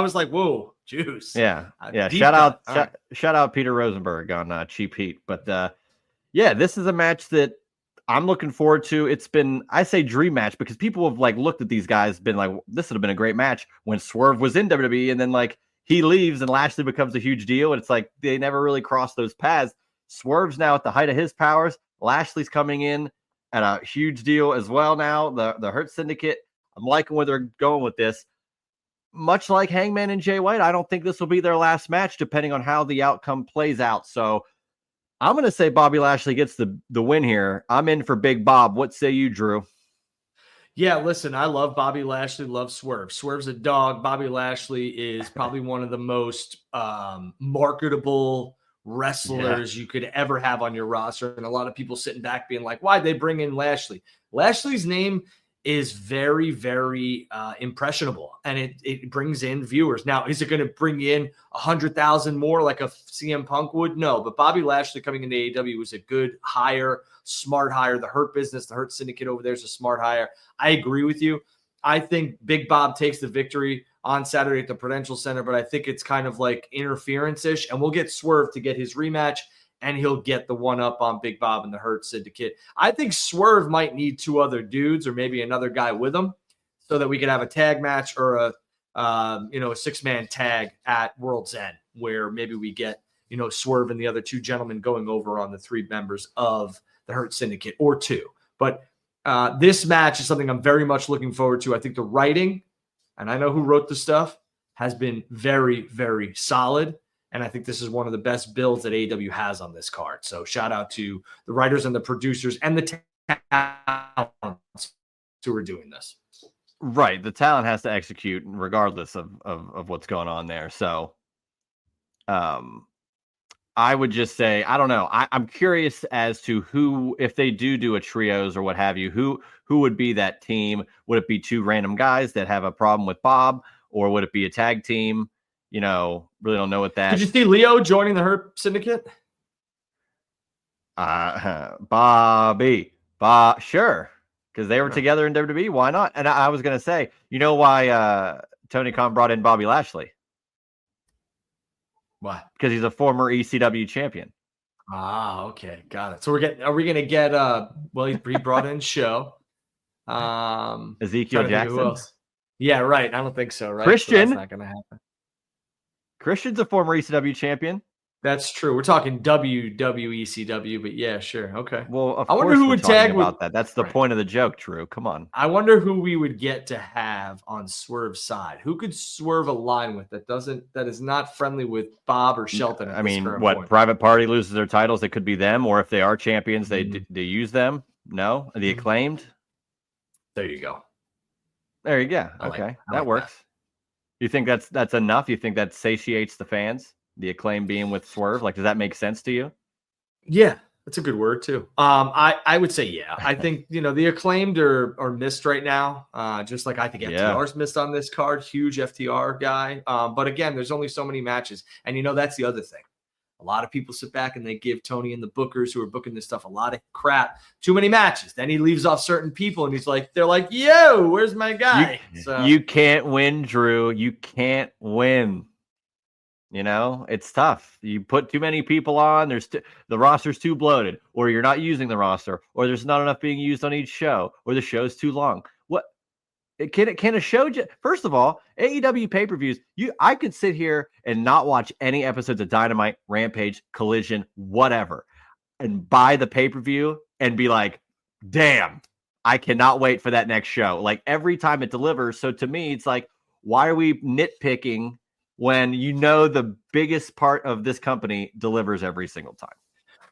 was like, whoa, juice. Yeah. Shout out Peter Rosenberg on Cheap Heat. But this is a match that I'm looking forward to. It's been, I say dream match because people have like looked at these guys, been like, this would have been a great match when Swerve was in WWE, and then like he leaves and Lashley becomes a huge deal, and it's like they never really crossed those paths. Swerve's now at the height of his powers. Lashley's coming in at a huge deal as well now. The Hurt Syndicate. I'm liking where they're going with this. Much like Hangman and Jay White, I don't think this will be their last match, depending on how the outcome plays out. So I'm going to say Bobby Lashley gets the win here. I'm in for Big Bob. What say you, Drew? Yeah, listen, I love Bobby Lashley, love Swerve. Swerve's a dog. Bobby Lashley is probably one of the most marketable wrestlers you could ever have on your roster. And a lot of people sitting back being like, why'd they bring in Lashley? Lashley's name is very, very impressionable, and it brings in viewers. Now, is it going to bring in 100,000 more like a CM Punk would? No, but Bobby Lashley coming into AEW was a good hire, smart hire. The Hurt Business, the Hurt Syndicate over there is a smart hire. I agree with you. I think Big Bob takes the victory on Saturday at the Prudential Center, but I think it's kind of like interference-ish, and we'll get Swerve to get his rematch, and he'll get the one-up on Big Bob and the Hurt Syndicate. I think Swerve might need two other dudes or maybe another guy with him so that we could have a tag match or a six-man tag at World's End where maybe we get, Swerve and the other two gentlemen going over on the three members of the Hurt Syndicate or two. But this match is something I'm very much looking forward to. I think the writing, and I know who wrote the stuff, has been very, very solid. And I think this is one of the best builds that AEW has on this card. So shout out to the writers and the producers and the talents who are doing this. Right. The talent has to execute regardless of what's going on there. So I would just say, I don't know. I'm curious as to who, if they do a trios or what have you, who would be that team? Would it be two random guys that have a problem with Bob, or would it be a tag team? Really don't know what that. Did you see Leo joining the Hurt Syndicate? Sure. Because they were together in WWE. Why not? And I was going to say, why Tony Khan brought in Bobby Lashley? Why? Because he's a former ECW champion. Ah, okay. Got it. So are we going to get, he brought in Show. Ezekiel Jackson. Who else? Yeah, right. I don't think so, right? Christian. So that's not going to happen. Christian's a former ECW champion. That's true. We're talking WWECW, but yeah, sure. Okay. Well, I wonder who would tag about that. That's the point of the joke, Drew. Come on. I wonder who we would get to have on Swerve's side. Who could Swerve align with that is not friendly with Bob or Shelton? Private Party loses their titles, it could be them, or if they are champions, they use them. No, the Acclaimed. There you go. There you go. Okay, that works. That. You think that's enough? You think that satiates the fans? The Acclaim being with Swerve, like, does that make sense to you? Yeah, that's a good word too. I would say yeah. I think the Acclaimed are missed right now. Just like I think FTR's missed on this card. Huge FTR guy. But again, there's only so many matches, and that's the other thing. A lot of people sit back and they give Tony and the bookers who are booking this stuff a lot of crap. Too many matches. Then he leaves off certain people, and they're like, "Yo, where's my guy?" You can't win, Drew. You can't win. It's tough. You put too many people on. The roster's too bloated, or you're not using the roster, or there's not enough being used on each show, or the show's too long. What can a show? First of all, AEW pay-per-views. I could sit here and not watch any episodes of Dynamite, Rampage, Collision, whatever, and buy the pay-per-view and be like, "Damn, I cannot wait for that next show." Like every time it delivers. So to me, it's like, why are we nitpicking when the biggest part of this company delivers every single time?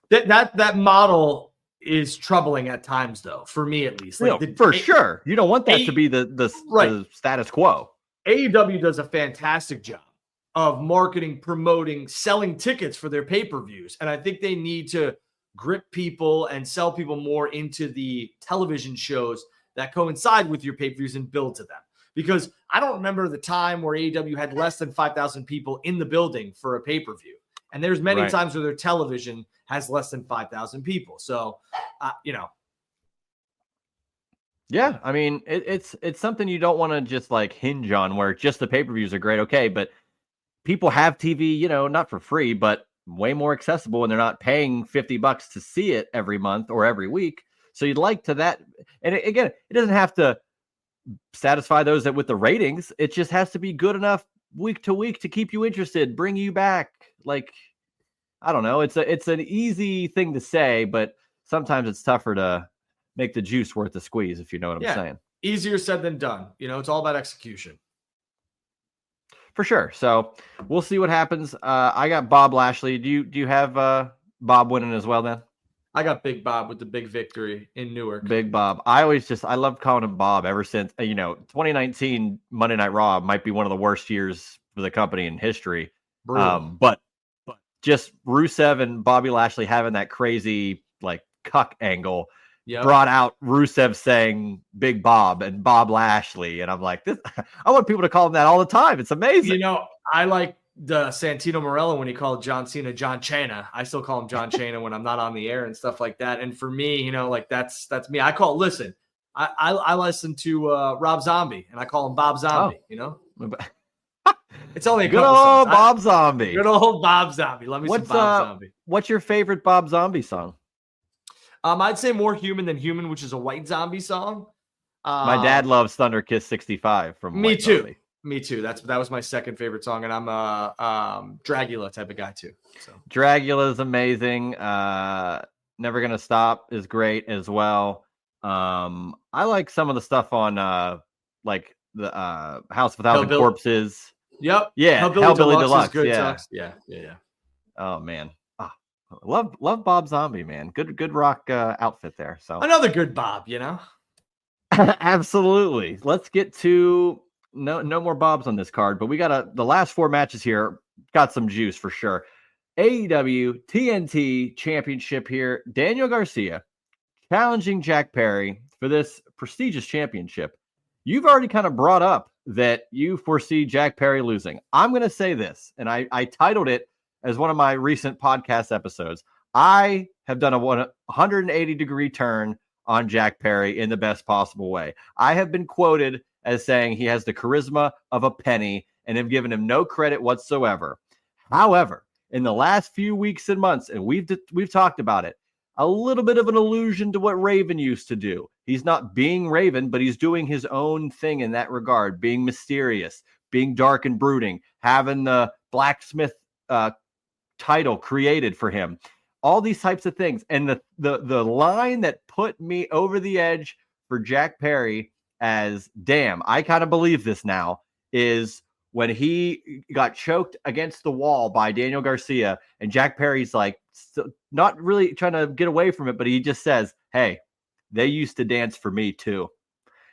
That model is troubling at times, though, for me at least. Sure. You don't want that to be the status quo. AEW does a fantastic job of marketing, promoting, selling tickets for their pay-per-views. And I think they need to grip people and sell people more into the television shows that coincide with your pay-per-views and build to them. Because I don't remember the time where AEW had less than 5,000 people in the building for a pay-per-view. And there's many times where their television has less than 5,000 people. So, Yeah, I mean, it's something you don't want to just like hinge on where just the pay-per-views are great. Okay, but people have TV, not for free, but way more accessible, and they're not paying $50 to see it every month or every week. So you'd like to that. And again, it doesn't have to satisfy those that with the ratings. It just has to be good enough week to week to keep you interested, bring you back. Like, I don't know. It's an easy thing to say, but sometimes it's tougher to make the juice worth the squeeze, if you know what I'm saying. Easier said than done. It's all about execution. For sure. So we'll see what happens. I got Bob Lashley. Do you have Bob winning as well then? I got Big Bob with the big victory in Newark. Big Bob. I love calling him Bob ever since, 2019 Monday Night Raw might be one of the worst years for the company in history. But just Rusev and Bobby Lashley having that crazy like cuck angle brought out Rusev saying Big Bob and Bob Lashley. And I'm like, I want people to call him that all the time. It's amazing. I like the Santino Marella when he called John Cena John Chana. I still call him John Chana when I'm not on the air and stuff like that. And for me, that's me. I listen to Rob Zombie and I call him Bob Zombie, It's only a good old Bob Zombie. Good old Bob Zombie. Let me some Bob Zombie. What's your favorite Bob Zombie song? I'd say More Human Than Human, which is a White Zombie song. My dad loves Thunder Kiss 65 from Me White too. Zombie. Me too. That was my second favorite song, and I'm a Dragula type of guy too. So Dragula is amazing. Never Gonna Stop is great as well. I like some of the stuff on like the House of a Thousand Corpses. Yep. Yeah. Hellbilly Deluxe. Is good. Yeah. Oh man. Love Bob Zombie, man. Good rock outfit there. So another good Bob, Absolutely. Let's get to no more Bobs on this card, but we got the last four matches here got some juice for sure. AEW TNT Championship here. Daniel Garcia challenging Jack Perry for this prestigious championship. You've already kind of brought up that you foresee Jack Perry losing. I'm going to say this, and I titled it as one of my recent podcast episodes. I have done a 180-degree turn on Jack Perry in the best possible way. I have been quoted as saying he has the charisma of a penny and have given him no credit whatsoever. However, in the last few weeks and months, and we've talked about it, a little bit of an allusion to what Raven used to do. He's not being Raven, but he's doing his own thing in that regard, being mysterious, being dark and brooding, having the blacksmith title created for him. All these types of things. And the line that put me over the edge for Jack Perry as, damn, I kind of believe this now, is when he got choked against the wall by Daniel Garcia, and Jack Perry's like not really trying to get away from it, but he just says, hey, they used to dance for me too.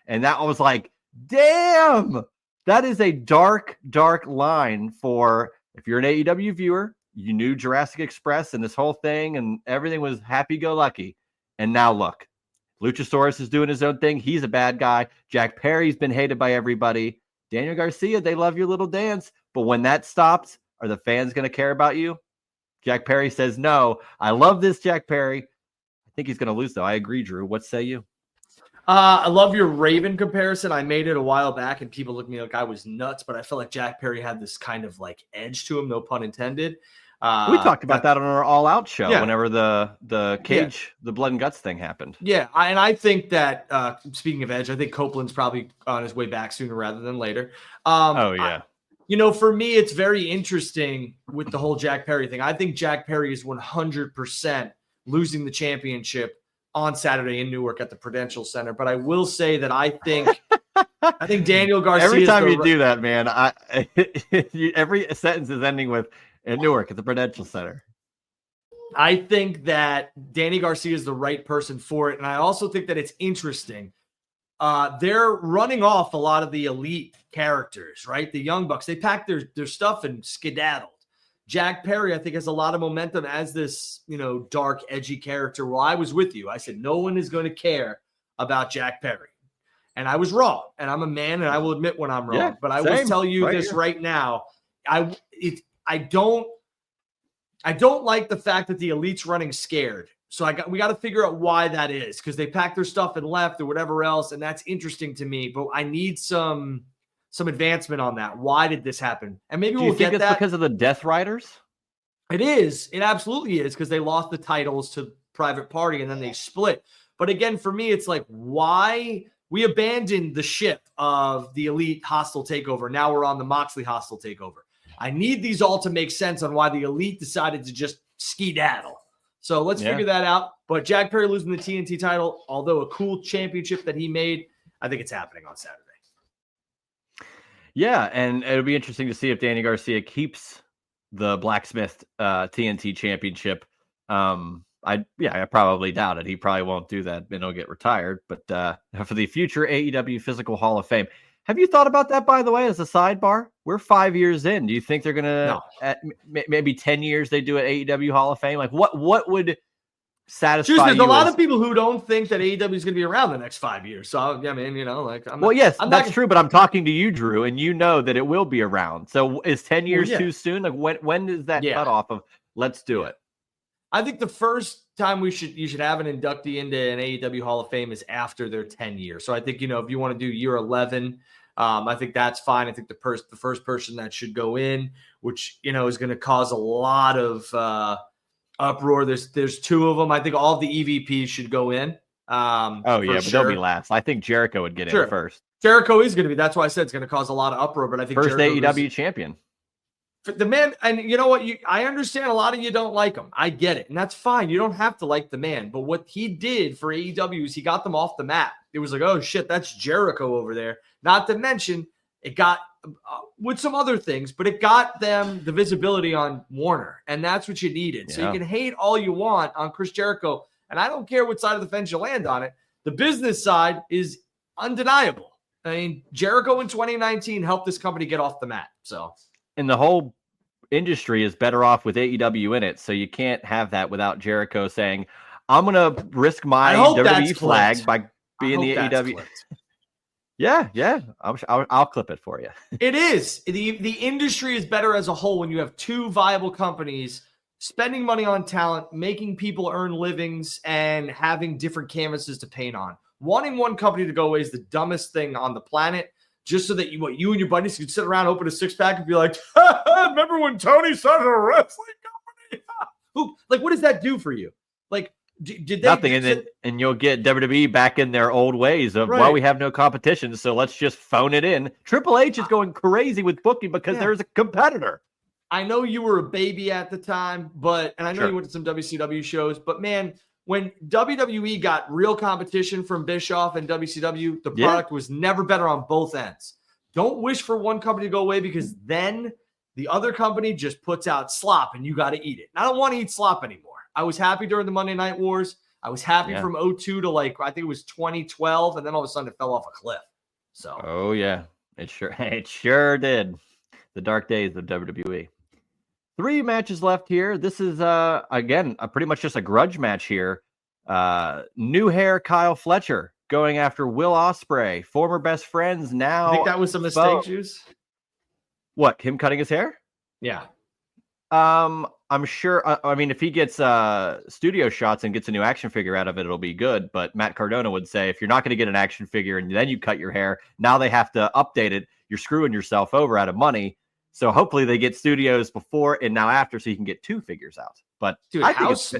And that was like, damn, that is a dark, dark line for if you're an AEW viewer, you knew Jurassic Express and this whole thing and everything was happy-go-lucky. And now look, Luchasaurus is doing his own thing. He's a bad guy. Jack Perry's been hated by everybody. Daniel Garcia, they love your little dance. But when that stops, are the fans going to care about you? Jack Perry says no. I love this Jack Perry. I think he's going to lose, though. I agree, Drew. What say you? I love your Raven comparison. I made it a while back, and people looked at me like I was nuts, but I felt like Jack Perry had this kind of like edge to him, no pun intended. We talked about that on our All Out show whenever the cage, the blood and guts thing happened. Yeah, I think that, speaking of edge, I think Copeland's probably on his way back sooner rather than later. For me, it's very interesting with the whole Jack Perry thing. I think Jack Perry is 100% losing the championship on Saturday in Newark at the Prudential Center. But I will say that I think Daniel Garcia. Every time you do that, man, every sentence is ending with in Newark at the Prudential Center. I think that Danny Garcia is the right person for it. And I also think that it's interesting. They're running off a lot of the elite characters, right? The Young Bucks, they packed their stuff and skedaddled. Jack Perry, I think, has a lot of momentum as this, dark, edgy character. Well, I was with you. I said, no one is going to care about Jack Perry. And I was wrong. And I'm a man, and I will admit when I'm wrong. Yeah, but I will tell you right now. I don't like the fact that the elite's running scared. So we got to figure out why that is, because they packed their stuff and left or whatever else. And that's interesting to me, but I need some advancement on that. Why did this happen? And maybe we'll get that. Do you think it's because of the Death Riders? It is. It absolutely is, because they lost the titles to Private Party and then they split. But again, for me, it's like, why we abandoned the ship of the elite hostile takeover. Now we're on the Moxley hostile takeover. I need these all to make sense on why the elite decided to just skedaddle. So let's figure that out. But Jack Perry losing the TNT title, although a cool championship that he made, I think it's happening on Saturday. Yeah, and it'll be interesting to see if Danny Garcia keeps the Blacksmith TNT championship. I probably doubt it. He probably won't do that and he'll get retired. But for the future AEW Physical Hall of Fame, have you thought about that, by the way, as a sidebar? We're 5 years in. Do you think they're going to, maybe 10 years they do an AEW Hall of Fame? Like what would satisfy you? There's a lot of people who don't think that AEW is going to be around the next 5 years. So, I mean, that's true, but I'm talking to you, Drew, and you know that it will be around. So is 10 years too soon? Like when is that cutoff of let's do it? I think the first time you should have an inductee into an AEW Hall of Fame is after their 10 years. So I think, if you want to do year 11, I think that's fine. I think the first person that should go in, which, is going to cause a lot of uproar. There's two of them. I think all of the EVPs should go in. But they'll be last. I I think Jericho would get in first. Jericho is going to be. That's why I said it's going to cause a lot of uproar. But I think first AEW champion. The man, and you know what? I understand a lot of you don't like him. I get it. And that's fine. You don't have to like the man. But what he did for AEW is he got them off the map. It was like, oh, shit, that's Jericho over there. Not to mention, it got, with some other things, but it got them the visibility on Warner. And that's what you needed. Yeah. So you can hate all you want on Chris Jericho. And I don't care what side of the fence you land on it. The business side is undeniable. I mean, Jericho in 2019 helped this company get off the mat. So. And the whole industry is better off with AEW in it, so you can't have that without Jericho saying, I'm going to risk my WWE flag by being the AEW. Yeah. I'll clip it for you. It is. The industry is better as a whole when you have two viable companies spending money on talent, making people earn livings, and having different canvases to paint on. Wanting one company to go away is the dumbest thing on the planet. Just so that you and your buddies could sit around, open a six-pack, and be like, remember when Tony started a wrestling company? What does that do for you? Like, did they nothing? And you'll get WWE back in their old ways of, well, we have no competition, so let's just phone it in. Triple H is going crazy with booking because there's a competitor. I know you were a baby at the time, and I know you went to some WCW shows, but man, when WWE got real competition from Bischoff and WCW, the product was never better on both ends. Don't wish for one company to go away, because then the other company just puts out slop and you got to eat it. And I don't want to eat slop anymore. I was happy during the Monday Night Wars. I was happy from 2002 to I think it was 2012, and then all of a sudden it fell off a cliff. So. Oh yeah, it sure did. The dark days of WWE. 3 matches left here. This is again pretty much just a grudge match here. New hair Kyle Fletcher going after Will Ospreay, former best friends now. I think that was a mistake, Juice. What, him cutting his hair? Yeah. I'm sure. I mean, if he gets studio shots and gets a new action figure out of it, it'll be good. But Matt Cardona would say, if you're not going to get an action figure and then you cut your hair, now they have to update it. You're screwing yourself over out of money. So hopefully they get studios before and now after, so you can get 2 figures out. But dude, I think it's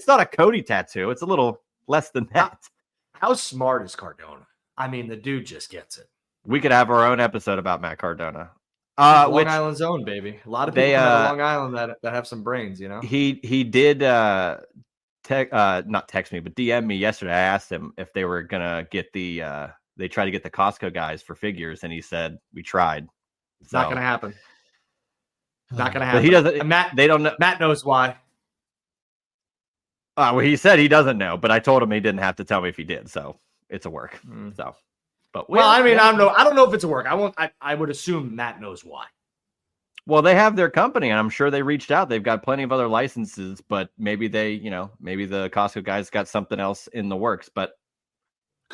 not a Cody tattoo. It's a little less than that. How smart is Cardona? I mean, the dude just gets it. We could have our own episode about Matt Cardona. Long Island's own, baby. A lot of people come out of Long Island that have some brains, you know. He did not text me, but DM me yesterday. I asked him if they were gonna get they tried to get the Costco guys for figures, and he said we tried. It's not gonna happen. Not gonna happen. But he doesn't. And Matt, they don't know. Matt knows why. Well, he said he doesn't know, but I told him he didn't have to tell me if he did. So it's a work. So. But I don't know if it's a work. I would assume Matt knows why. Well, they have their company, and I'm sure they reached out. They've got plenty of other licenses, but maybe maybe the Costco guys got something else in the works. But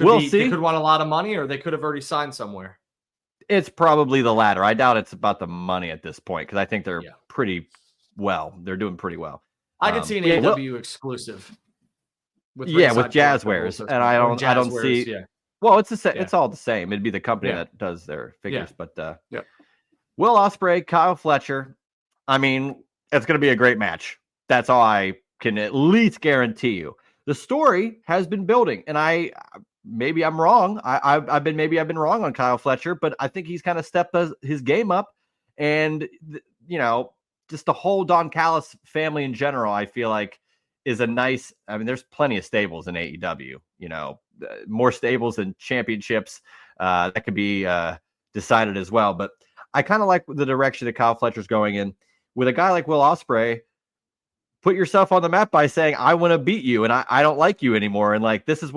we'll see. They could want a lot of money, or they could have already signed somewhere. It's probably the latter. I doubt it's about the money at this point because I think they're pretty well. They're doing pretty well. I could see an AEW exclusive. With Jazzwares, and I don't see. Yeah. Well, it's the same. It's all the same. It'd be the company that does their figures, but Will Ospreay, Kyle Fletcher. I mean, it's going to be a great match. That's all I can at least guarantee you. The story has been building, and maybe I'm wrong. I've been wrong on Kyle Fletcher, but I think he's kind of stepped his game up, and just the whole Don Callis family in general, I feel like is a nice. I mean, there's plenty of stables in AEW. More stables than championships that could be decided as well. But I kind of like the direction that Kyle Fletcher's going in. With a guy like Will Ospreay, put yourself on the map by saying, I want to beat you and I don't like you anymore. And this is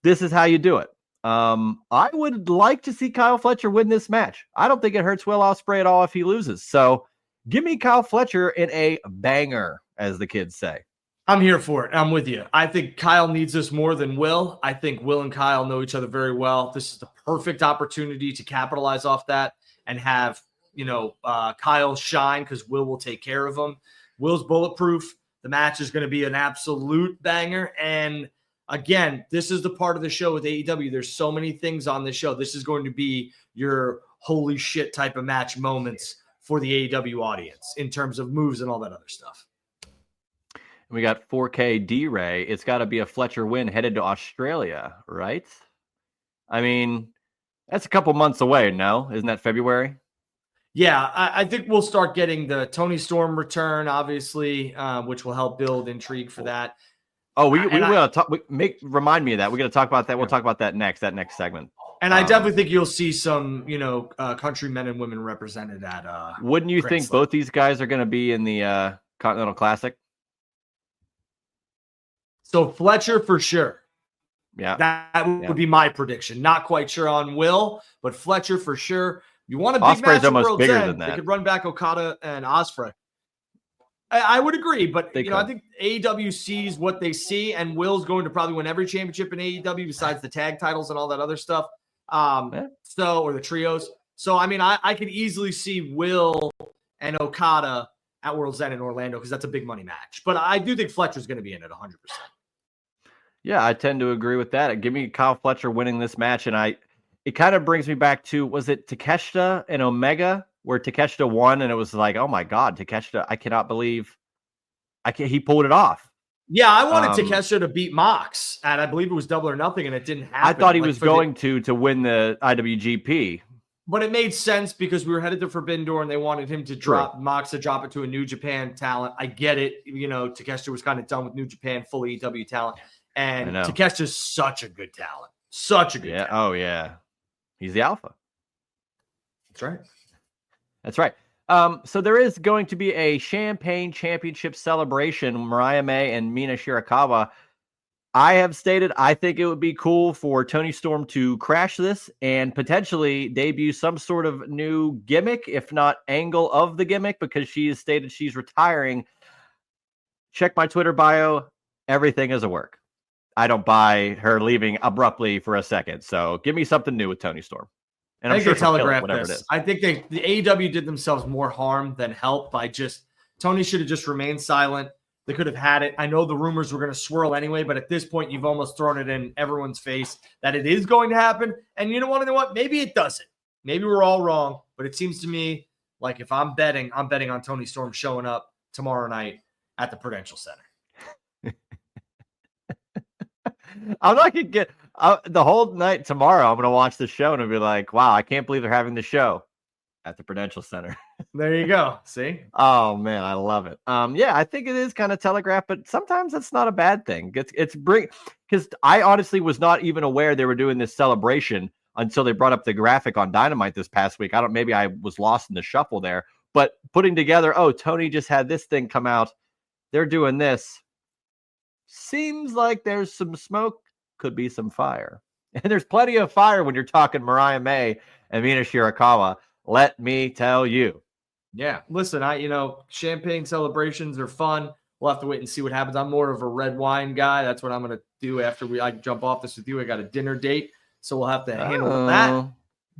this is how you do it. I would like to see Kyle Fletcher win this match. I don't think it hurts Will Ospreay at all if he loses. So give me Kyle Fletcher in a banger, as the kids say. I'm here for it. I'm with you. I think Kyle needs this more than Will. I think Will and Kyle know each other very well. This is the perfect opportunity to capitalize off that and have, Kyle shine because will take care of him. Will's bulletproof. The match is going to be an absolute banger. And again, this is the part of the show with AEW. There's so many things on this show. This is going to be your holy shit type of match moments for the AEW audience in terms of moves and all that other stuff. We got 4K D-Ray. It's got to be a Fletcher win headed to Australia, right? I mean, that's a couple months away, no? Isn't that February? Yeah, I think we'll start getting the Tony Storm return, obviously, which will help build intrigue for that. Oh, we will talk. Remind me of that. We're going to talk about that. We'll talk about that next segment. And I definitely think you'll see some, country men and women represented at. Wouldn't you think both these guys are going to be in the Continental Classic? So Fletcher for sure. Yeah. That would be my prediction. Not quite sure on Will, but Fletcher for sure. You want a big match at World's End, they could run back Okada and Ospreay. I would agree, but I think AEW sees what they see, and Will's going to probably win every championship in AEW besides the tag titles and all that other stuff. Or the trios. So I mean, I could easily see Will and Okada at World's End in Orlando because that's a big money match. But I do think Fletcher's going to be in it 100%. Yeah, I tend to agree with that. Give me Kyle Fletcher winning this match, and it kind of brings me back to, was it Takeshita and Omega, where Takeshita won, and it was like, oh my God, Takeshita, I cannot believe he pulled it off. Yeah, I wanted Takeshita to beat Mox, and I believe it was Double or Nothing, and it didn't happen. I thought he was going to win the IWGP. But it made sense because we were headed to Forbidden Door, and they wanted him to drop it to a New Japan talent. I get it. Takeshita was kind of done with New Japan, full AEW talent. And Takeshita's such a good talent. Such a good talent. Oh, yeah. He's the alpha. That's right. That's right. So there is going to be a Champagne Championship celebration. Mariah May and Mina Shirakawa. I have stated I think it would be cool for Toni Storm to crash this and potentially debut some sort of new gimmick, if not angle of the gimmick, because she has stated she's retiring. Check my Twitter bio. Everything is a work. I don't buy her leaving abruptly for a second. So give me something new with Toni Storm. And I'm sure she'll kill it, telegraph whatever this. it is. I think the AEW did themselves more harm than help by Tony should have just remained silent. They could have had it. I know the rumors were going to swirl anyway, but at this point, you've almost thrown it in everyone's face that it is going to happen. And you want to know what? Maybe it doesn't. Maybe we're all wrong, but it seems to me like if I'm betting on Toni Storm showing up tomorrow night at the Prudential Center. I'm not going to get the whole night tomorrow. I'm going to watch the show and I'll be like, wow, I can't believe they're having the show at the Prudential Center. There you go. See? Oh man, I love it. Yeah, I think it is kind of telegraphed, but sometimes that's not a bad thing. It's because I honestly was not even aware they were doing this celebration until they brought up the graphic on Dynamite this past week. Maybe I was lost in the shuffle there, but putting together, oh, Tony just had this thing come out. They're doing this. Seems like there's some smoke, could be some fire. And there's plenty of fire when you're talking Mariah May and Mina Shirakawa. Let me tell you. Yeah. Listen, champagne celebrations are fun. We'll have to wait and see what happens. I'm more of a red wine guy. That's what I'm going to do after I jump off this with you. I got a dinner date, so we'll have to handle that.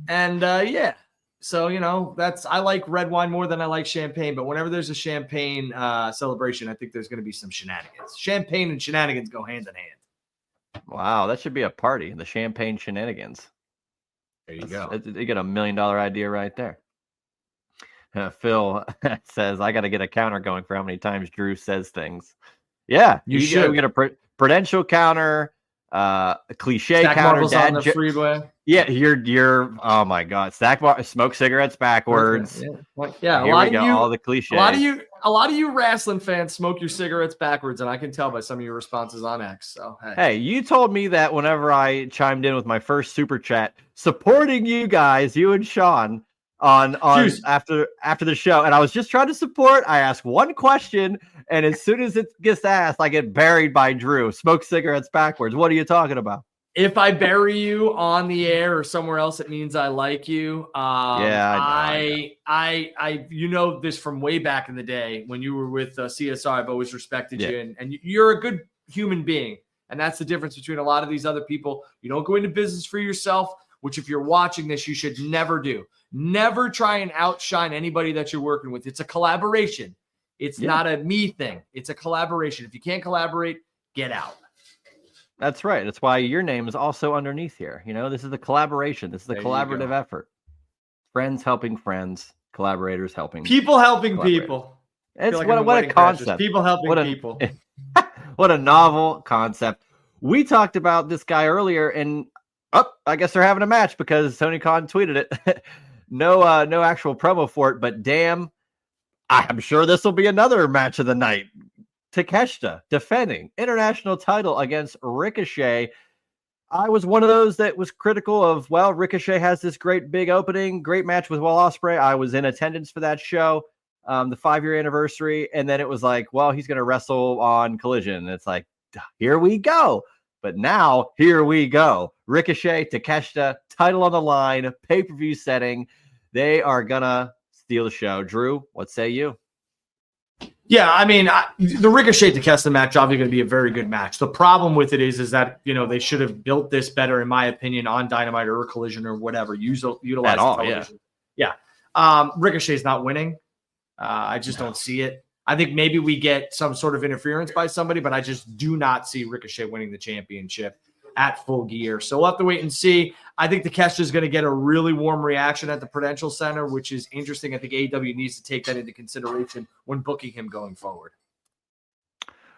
And yeah. So, I like red wine more than I like champagne, but whenever there's a champagne celebration, I think there's going to be some shenanigans. Champagne and shenanigans go hand in hand. Wow, that should be a party, the champagne shenanigans. There you go. You get $1 million idea right there. Phil says, I got to get a counter going for how many times Drew says things. Yeah, you should. We get a prudential counter, a cliche Stack counter. marbles on the freeway. Yeah, you're. Oh my God, smoke cigarettes backwards. Yeah. Here we go. All the cliches. A lot of you wrestling fans smoke your cigarettes backwards, and I can tell by some of your responses on X. So hey, you told me that whenever I chimed in with my first super chat, supporting you guys, you and Sean on after the show, and I was just trying to support. I asked one question, and as soon as it gets asked, I get buried by Drew. Smoke cigarettes backwards. What are you talking about? If I bury you on the air or somewhere else, it means I like you. I this from way back in the day when you were with CSR. I've always respected you, and you're a good human being. And that's the difference between a lot of these other people. You don't go into business for yourself, which if you're watching this, you should never do. Never try and outshine anybody that you're working with. It's a collaboration. It's not a me thing. It's a collaboration. If you can't collaborate, get out. That's right. That's why your name is also underneath here. This is the collaboration. This is the collaborative effort. Friends helping friends, collaborators helping people. It's what a concept. People helping people. What a novel concept. We talked about this guy earlier, and I guess they're having a match because Tony Khan tweeted it. No actual promo for it, but damn, I'm sure this will be another match of the night. Takeshita defending international title against Ricochet. I was one of those that was critical of, Ricochet has this great big opening, great match with Will Ospreay. I was in attendance for that show, the 5-year anniversary. And then it was like, he's going to wrestle on Collision. And it's like, here we go. But now, here we go. Ricochet, Takeshita, title on the line, pay-per-view setting. They are going to steal the show. Drew, what say you? Yeah, I mean, the Ricochet Takeshita match obviously going to be a very good match. The problem with it is that they should have built this better, in my opinion, on Dynamite or Collision or whatever. Utilize television. Yeah. Ricochet's not winning. I just don't see it. I think maybe we get some sort of interference by somebody, but I just do not see Ricochet winning the championship at Full Gear. So we'll have to wait and see. I think Takeshita is going to get a really warm reaction at the Prudential Center, which is interesting. I think AEW needs to take that into consideration when booking him going forward.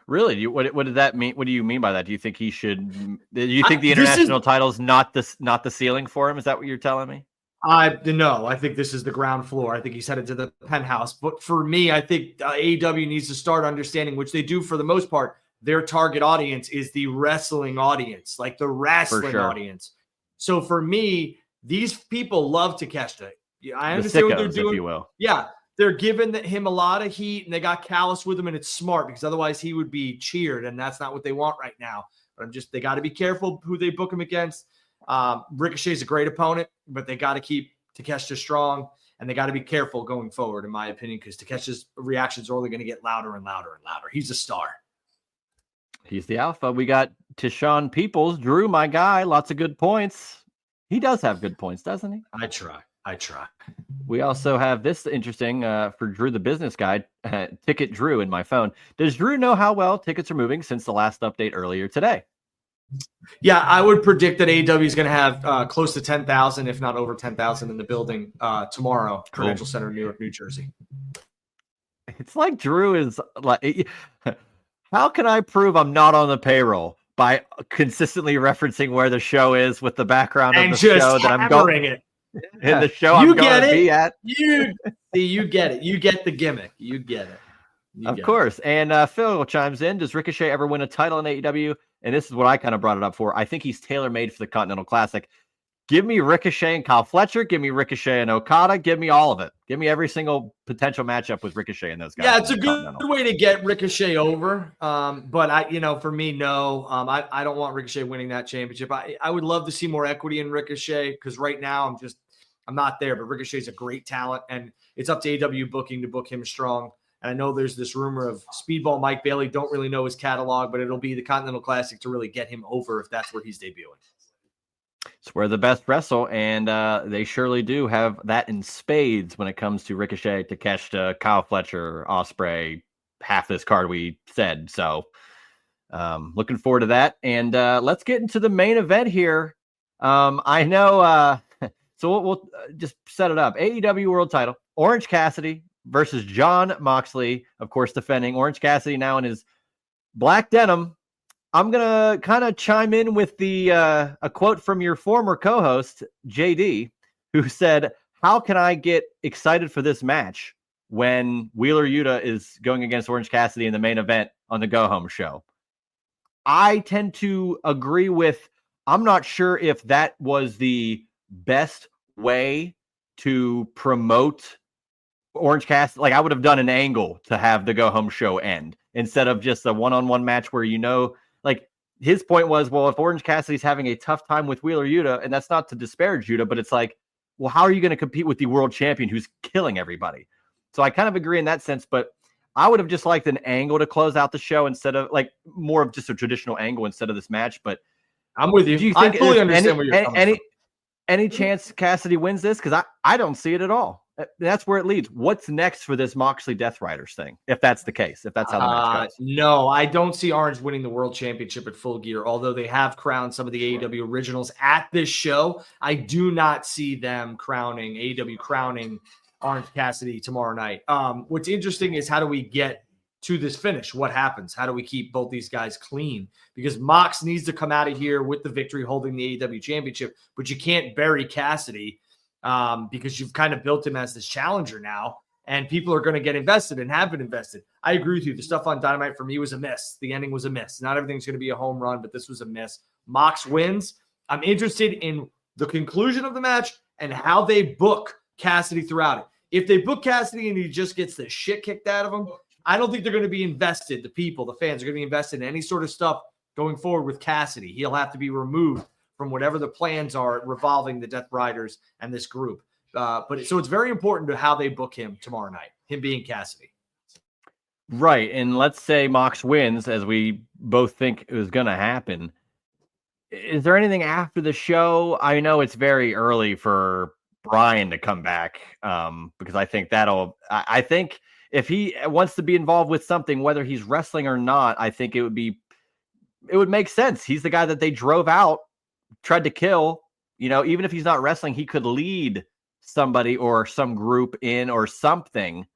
Really? What did that mean? What do you mean by that? Do you think he should? Do you think the international title is not the ceiling for him? Is that what you're telling me? No, I think this is the ground floor. I think he's headed to the penthouse. But for me, I think AEW needs to start understanding, which they do for the most part. Their target audience is the wrestling audience, like the wrestling audience. So for me, these people love Takeshita. I understand what they're doing. If you will. Yeah. they're giving him a lot of heat, and they got callous with him, and it's smart because otherwise he would be cheered, and that's not what they want right now. But they got to be careful who they book him against. Ricochet's a great opponent, but they got to keep Takeshita strong, and they got to be careful going forward, in my opinion, because Takeshita's reactions are only going to get louder and louder and louder. He's a star. He's the alpha. We got Tishon Peoples. Drew, my guy, lots of good points. He does have good points, doesn't he? I try. We also have this interesting for Drew, the business guy, Ticket Drew in my phone. Does Drew know how well tickets are moving since the last update earlier today? Yeah, I would predict that AEW is going to have close to 10,000, if not over 10,000 in the building tomorrow, Prudential Center, New York, New Jersey. It's like Drew is like, how can I prove I'm not on the payroll? By consistently referencing where the show is with the background of the show that I'm going it. in the show I'm going to be at. You get it. You get the gimmick. You get it. Of course. And Phil chimes in. Does Ricochet ever win a title in AEW? And this is what I kind of brought it up for. I think he's tailor-made for the Continental Classic. Give me Ricochet and Kyle Fletcher. Give me Ricochet and Okada. Give me all of it. Give me every single potential matchup with Ricochet and those guys. Yeah, it's a good way to get Ricochet over. But for me, no. I don't want Ricochet winning that championship. I would love to see more equity in Ricochet because right now I'm not there. But Ricochet's a great talent, and it's up to AEW booking to book him strong. And I know there's this rumor of Speedball Mike Bailey. Don't really know his catalog, but it'll be the Continental Classic to really get him over if that's where he's debuting. It's where the best wrestle, and they surely do have that in spades when it comes to Ricochet, Takeshita, Kyle Fletcher, Ospreay, half this card we said. So looking forward to that. And let's get into the main event here. I know, so we'll just set it up. AEW World Title, Orange Cassidy versus Jon Moxley, of course, defending. Orange Cassidy now in his black denim. I'm going to kind of chime in with a quote from your former co-host, JD, who said, how can I get excited for this match when Wheeler Yuta is going against Orange Cassidy in the main event on the Go Home show? I tend to agree with, I'm not sure if that was the best way to promote Orange Cassidy. Like, I would have done an angle to have the Go Home show end instead of just a one-on-one match where, like, his point was, well, if Orange Cassidy's having a tough time with Wheeler Yuta, and that's not to disparage Yuta, but it's like, well, how are you going to compete with the world champion who's killing everybody? So I kind of agree in that sense, but I would have just liked an angle to close out the show instead of, like, more of just a traditional angle instead of this match. But I'm with you. Do you think I fully understand where you're coming from. Any chance Cassidy wins this? Because I don't see it at all. That's where it leads. What's next for this Moxley Death Riders thing? If that's the case, if that's how the match goes. No, I don't see Orange winning the World Championship at Full Gear. Although they have crowned some of the AEW originals at this show, I do not see them AEW crowning Orange Cassidy tomorrow night. What's interesting is how do we get to this finish? What happens? How do we keep both these guys clean? Because Mox needs to come out of here with the victory, holding the AEW Championship, but you can't bury Cassidy. Because you've kind of built him as this challenger now, and people are going to get invested and have been invested. I agree with you. The stuff on Dynamite for me was a miss. The ending was a miss. Not everything's going to be a home run, but this was a miss. Mox wins. I'm interested in the conclusion of the match and how they book Cassidy throughout it. If they book Cassidy and he just gets the shit kicked out of him, I don't think they're going to be invested. The people, the fans are going to be invested in any sort of stuff going forward with Cassidy. He'll have to be removed from whatever the plans are revolving the Death Riders and this group. So it's very important to how they book him tomorrow night, him being Cassidy. Right. And let's say Mox wins, as we both think is going to happen. Is there anything after the show? I know it's very early for Brian to come back because I think I think if he wants to be involved with something, whether he's wrestling or not, I think it would make sense. He's the guy that they drove out, tried to kill. Even if he's not wrestling, he could lead somebody or some group in or something.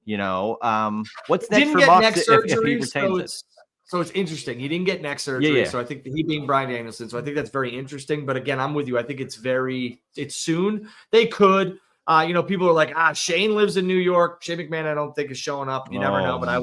What's next for Mox if he retains it? So it's interesting. He didn't get neck surgery. Yeah. So I think he being Bryan Danielson. So I think that's very interesting. But again, I'm with you. I think it's soon. They could. People are like, Shane lives in New York. Shane McMahon, I don't think is showing up. You never know. But I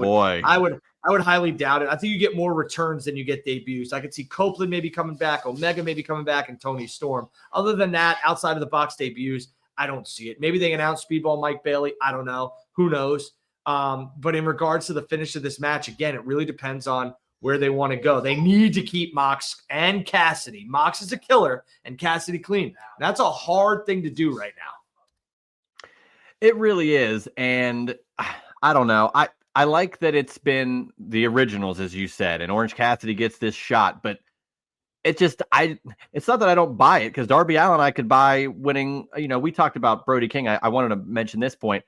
would highly doubt it. I think you get more returns than you get debuts. I could see Copeland maybe coming back, Omega maybe coming back, and Tony Storm. Other than that, outside of the box debuts, I don't see it. Maybe they announce Speedball Mike Bailey. I don't know. Who knows? But in regards to the finish of this match, again, it really depends on where they want to go. They need to keep Mox and Cassidy. Mox is a killer and Cassidy clean. That's a hard thing to do right now. It really is. And I don't know. I like that it's been the originals, as you said, and Orange Cassidy gets this shot, but it's not that I don't buy it, because Darby Allin I could buy winning. We talked about Brody King. I wanted to mention this point.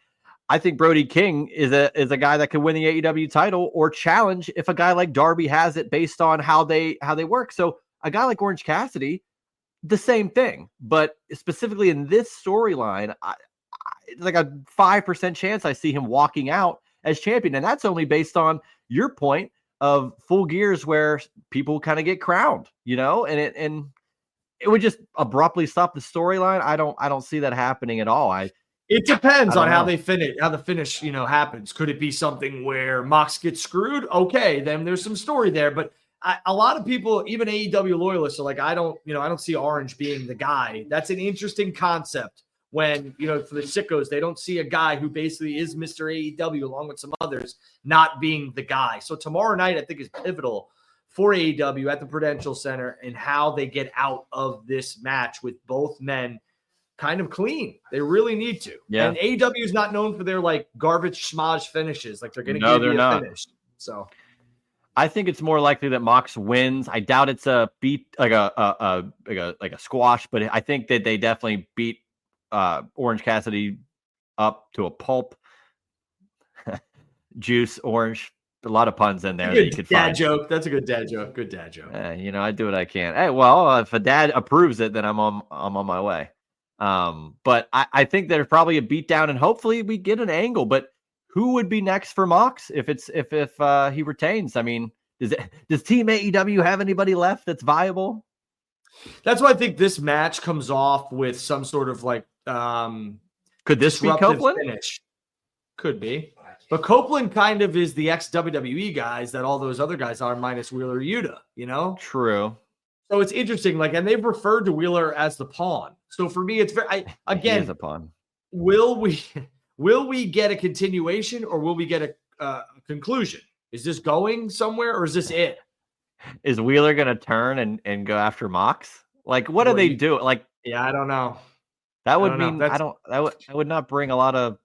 I think Brody King is a guy that could win the AEW title or challenge if a guy like Darby has it, based on how they work. So a guy like Orange Cassidy, the same thing, but specifically in this storyline, it's like a 5% chance I see him walking out as champion. And that's only based on your point of Full Gears, where people kind of get crowned, and it would just abruptly stop the storyline. I don't see that happening at all. It depends on how they finish, how the finish, happens. Could it be something where Mox gets screwed? Okay, then there's some story there. But a lot of people, even AEW loyalists, are like, I don't see Orange being the guy. That's an interesting concept. When, for the sickos, they don't see a guy who basically is Mr. AEW along with some others not being the guy. So tomorrow night, I think, is pivotal for AEW at the Prudential Center and how they get out of this match with both men kind of clean. They really need to. Yeah. And AEW is not known for their garbage schmodge finishes. Like they're going to give you a finish. So I think it's more likely that Mox wins. I doubt it's a beat, like a squash, but I think that they definitely beat Orange Cassidy up to a pulp. Juice, orange, a lot of puns in there that you could find. Joke. That's a good dad joke. Good dad joke. I do what I can. Hey, well, if a dad approves it, then I'm on my way. But I think there's probably a beatdown, and hopefully we get an angle. But who would be next for Mox if he retains? I mean, does Team AEW have anybody left that's viable? That's why I think this match comes off with some sort of could this be Copeland? Finish. Could be. But Copeland kind of is the ex-WWE guys that all those other guys are, minus Wheeler Yuta, True. So it's interesting, and they've referred to Wheeler as the pawn. So for me, it's he is a pawn. Will we get a continuation, or will we get a conclusion? Is this going somewhere, or is this it? Is Wheeler going to turn and go after Mox? What do they do? Yeah, I don't know. That would mean that would not bring a lot of.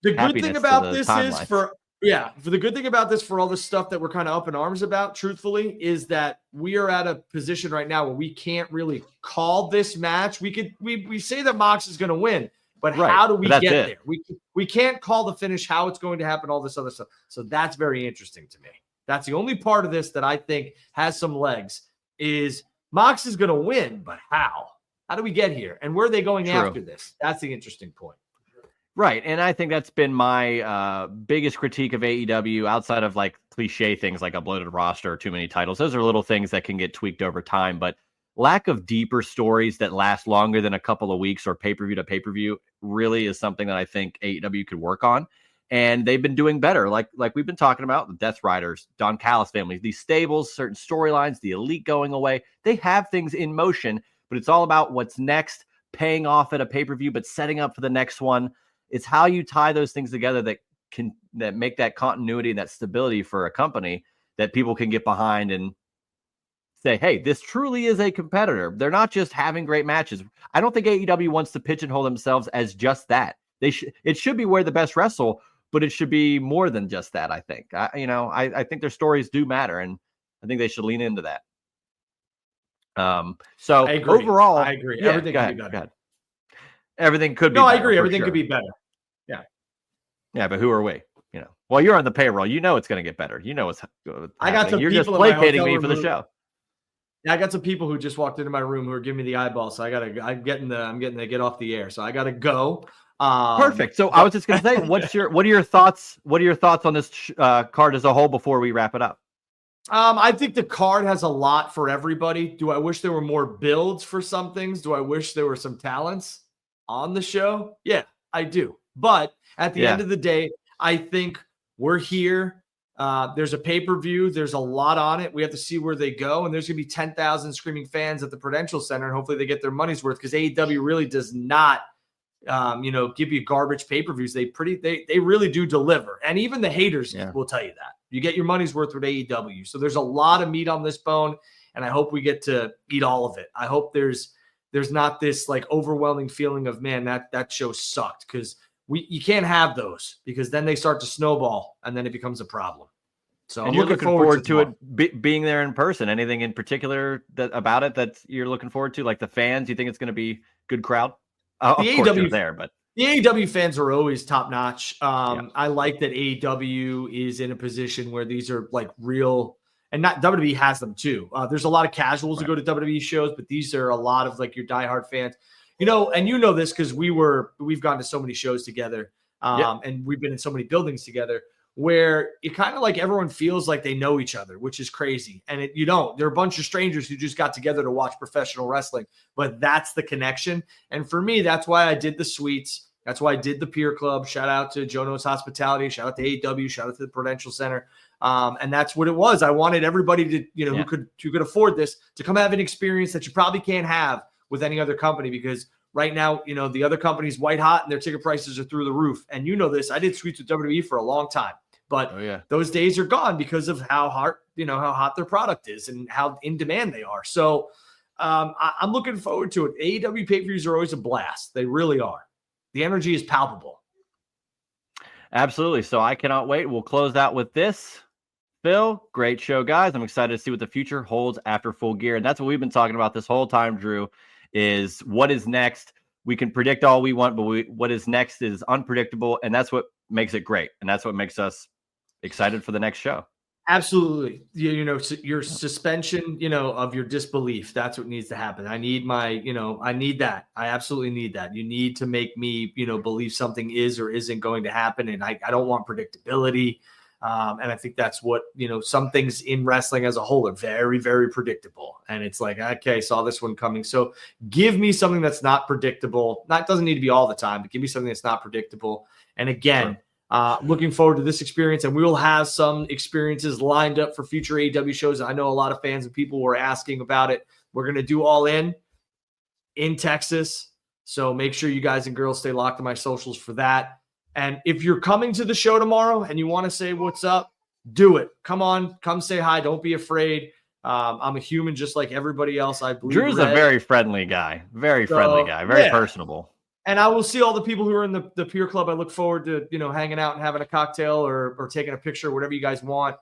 The good thing about this is for the good thing about this, for all the stuff that we're kind of up in arms about, truthfully, is that we are at a position right now where we can't really call this match. We say that Mox is going to win, but how do we get there? We can't call the finish, how it's going to happen, all this other stuff. So that's very interesting to me. That's the only part of this that I think has some legs, is Mox is going to win, but how? How do we get here? And where are they going after this? That's the interesting point. Right. And I think that's been my biggest critique of AEW, outside of cliche things like a bloated roster or too many titles. Those are little things that can get tweaked over time, but lack of deeper stories that last longer than a couple of weeks or pay-per-view to pay-per-view really is something that I think AEW could work on. And they've been doing better. Like we've been talking about, the Death Riders, Don Callis family, these stables, certain storylines, the Elite going away. They have things in motion, but it's all about what's next, paying off at a pay-per-view, but setting up for the next one. It's how you tie those things together that make that continuity and that stability for a company that people can get behind and say, hey, this truly is a competitor. They're not just having great matches. I don't think AEW wants to pigeonhole themselves as just that. It should be where the best wrestle, but it should be more than just that, I think. I think their stories do matter, and I think they should lean into that. So overall, I agree. Yeah, everything could be better. Everything could be better. I agree. Everything could be better. Yeah. Yeah, but who are we? Well, you're on the payroll. It's going to get better. What's I got some. You're people just placating me for the show. Yeah, I got some people who just walked into my room who are giving me the eyeball. So I'm getting to get off the air. So I got to go. Perfect. So I was just going to say, what are your thoughts? What are your thoughts on this card as a whole before we wrap it up? I think the card has a lot for everybody. Do I wish there were more builds for some things? Do I wish there were some talents on the show? Yeah, I do. But at the end of the day, I think we're here. There's a pay-per-view. There's a lot on it. We have to see where they go. And there's going to be 10,000 screaming fans at the Prudential Center. And hopefully they get their money's worth, because AEW really does not give you garbage pay-per-views. They really do deliver. And even the haters will tell you that. You get your money's worth with AEW. So there's a lot of meat on this bone, and I hope we get to eat all of it. I hope there's not this like overwhelming feeling of, man, that show sucked, because you can't have those, because then they start to snowball and then it becomes a problem. So and you're looking forward to it being there in person. Anything in particular about it that you're looking forward to? Like the fans, you think it's going to be good crowd? Of course you're there, but the AEW fans are always top notch. I like that AEW is in a position where these are like real, and not WWE has them too. There's a lot of casuals who go to WWE shows, but these are a lot of like your diehard fans. And you know this because we've gone to so many shows together, and we've been in so many buildings together, where it kind of like everyone feels like they know each other, which is crazy. And you don't. They're a bunch of strangers who just got together to watch professional wrestling, but that's the connection. And for me, that's why I did the suites. That's why I did the Pier Club. Shout out to Jono's Hospitality. Shout out to AEW. Shout out to the Prudential Center. And that's what it was. I wanted everybody to, who could afford this, to come have an experience that you probably can't have with any other company, because right now, the other company's white hot and their ticket prices are through the roof. And you know this. I did suites with WWE for a long time. But those days are gone because of how hot their product is and how in demand they are. So I'm looking forward to it. AEW pay-per-views are always a blast. They really are. The energy is palpable. Absolutely. So I cannot wait. We'll close out with this. Phil, great show, guys. I'm excited to see what the future holds after Full Gear. And that's what we've been talking about this whole time, Drew, is what is next. We can predict all we want, but what is next is unpredictable. And that's what makes it great. And that's what makes us excited for the next show. Absolutely. Your suspension, of your disbelief. That's what needs to happen. I need I need that. I absolutely need that. You need to make me, believe something is or isn't going to happen. And I don't want predictability. And I think that's what, some things in wrestling as a whole are very, very predictable. And it's like, okay, saw this one coming. So give me something that's not predictable. That doesn't need to be all the time, but give me something that's not predictable. And again, looking forward to this experience, and we will have some experiences lined up for future AEW shows. I know a lot of fans and people were asking about it. We're going to do All In Texas. So make sure you guys and girls stay locked to my socials for that. And if you're coming to the show tomorrow and you want to say what's up, do it. Come on, come say hi. Don't be afraid. I'm a human just like everybody else. I believe Drew's a very friendly guy, very personable. And I will see all the people who are in the Pier Club. I look forward to, hanging out and having a cocktail or taking a picture, whatever you guys want.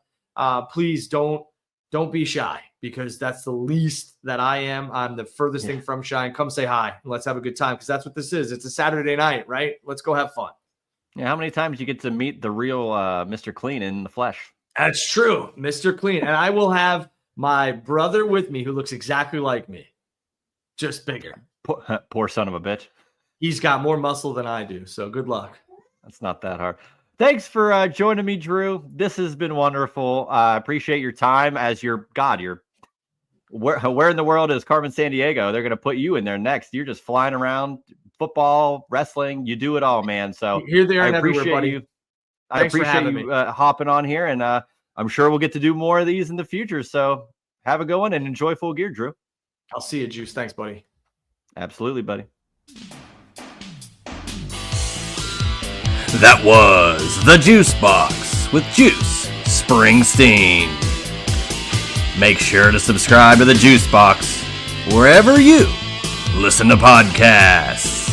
Please don't be shy, because that's the least that I am. I'm the furthest thing from shy. And come say hi and let's have a good time, because that's what this is. It's a Saturday night, right? Let's go have fun. Yeah, how many times you get to meet the real Mr. Clean in the flesh? That's true, Mr. Clean. And I will have my brother with me who looks exactly like me, just bigger. Poor son of a bitch. He's got more muscle than I do, so good luck. That's not that hard. Thanks for joining me, Drew. This has been wonderful. I appreciate your time. Where in the world is Carmen Sandiego? They're going to put you in there next. You're just flying around, football, wrestling. You do it all, man. So here, there, and everywhere, buddy. I appreciate you hopping on here, and I'm sure we'll get to do more of these in the future. So have a good one and enjoy Full Gear, Drew. I'll see you, Juice. Thanks, buddy. Absolutely, buddy. That was The Juice Box with Juice Springsteen. Make sure to subscribe to The Juice Box wherever you listen to podcasts.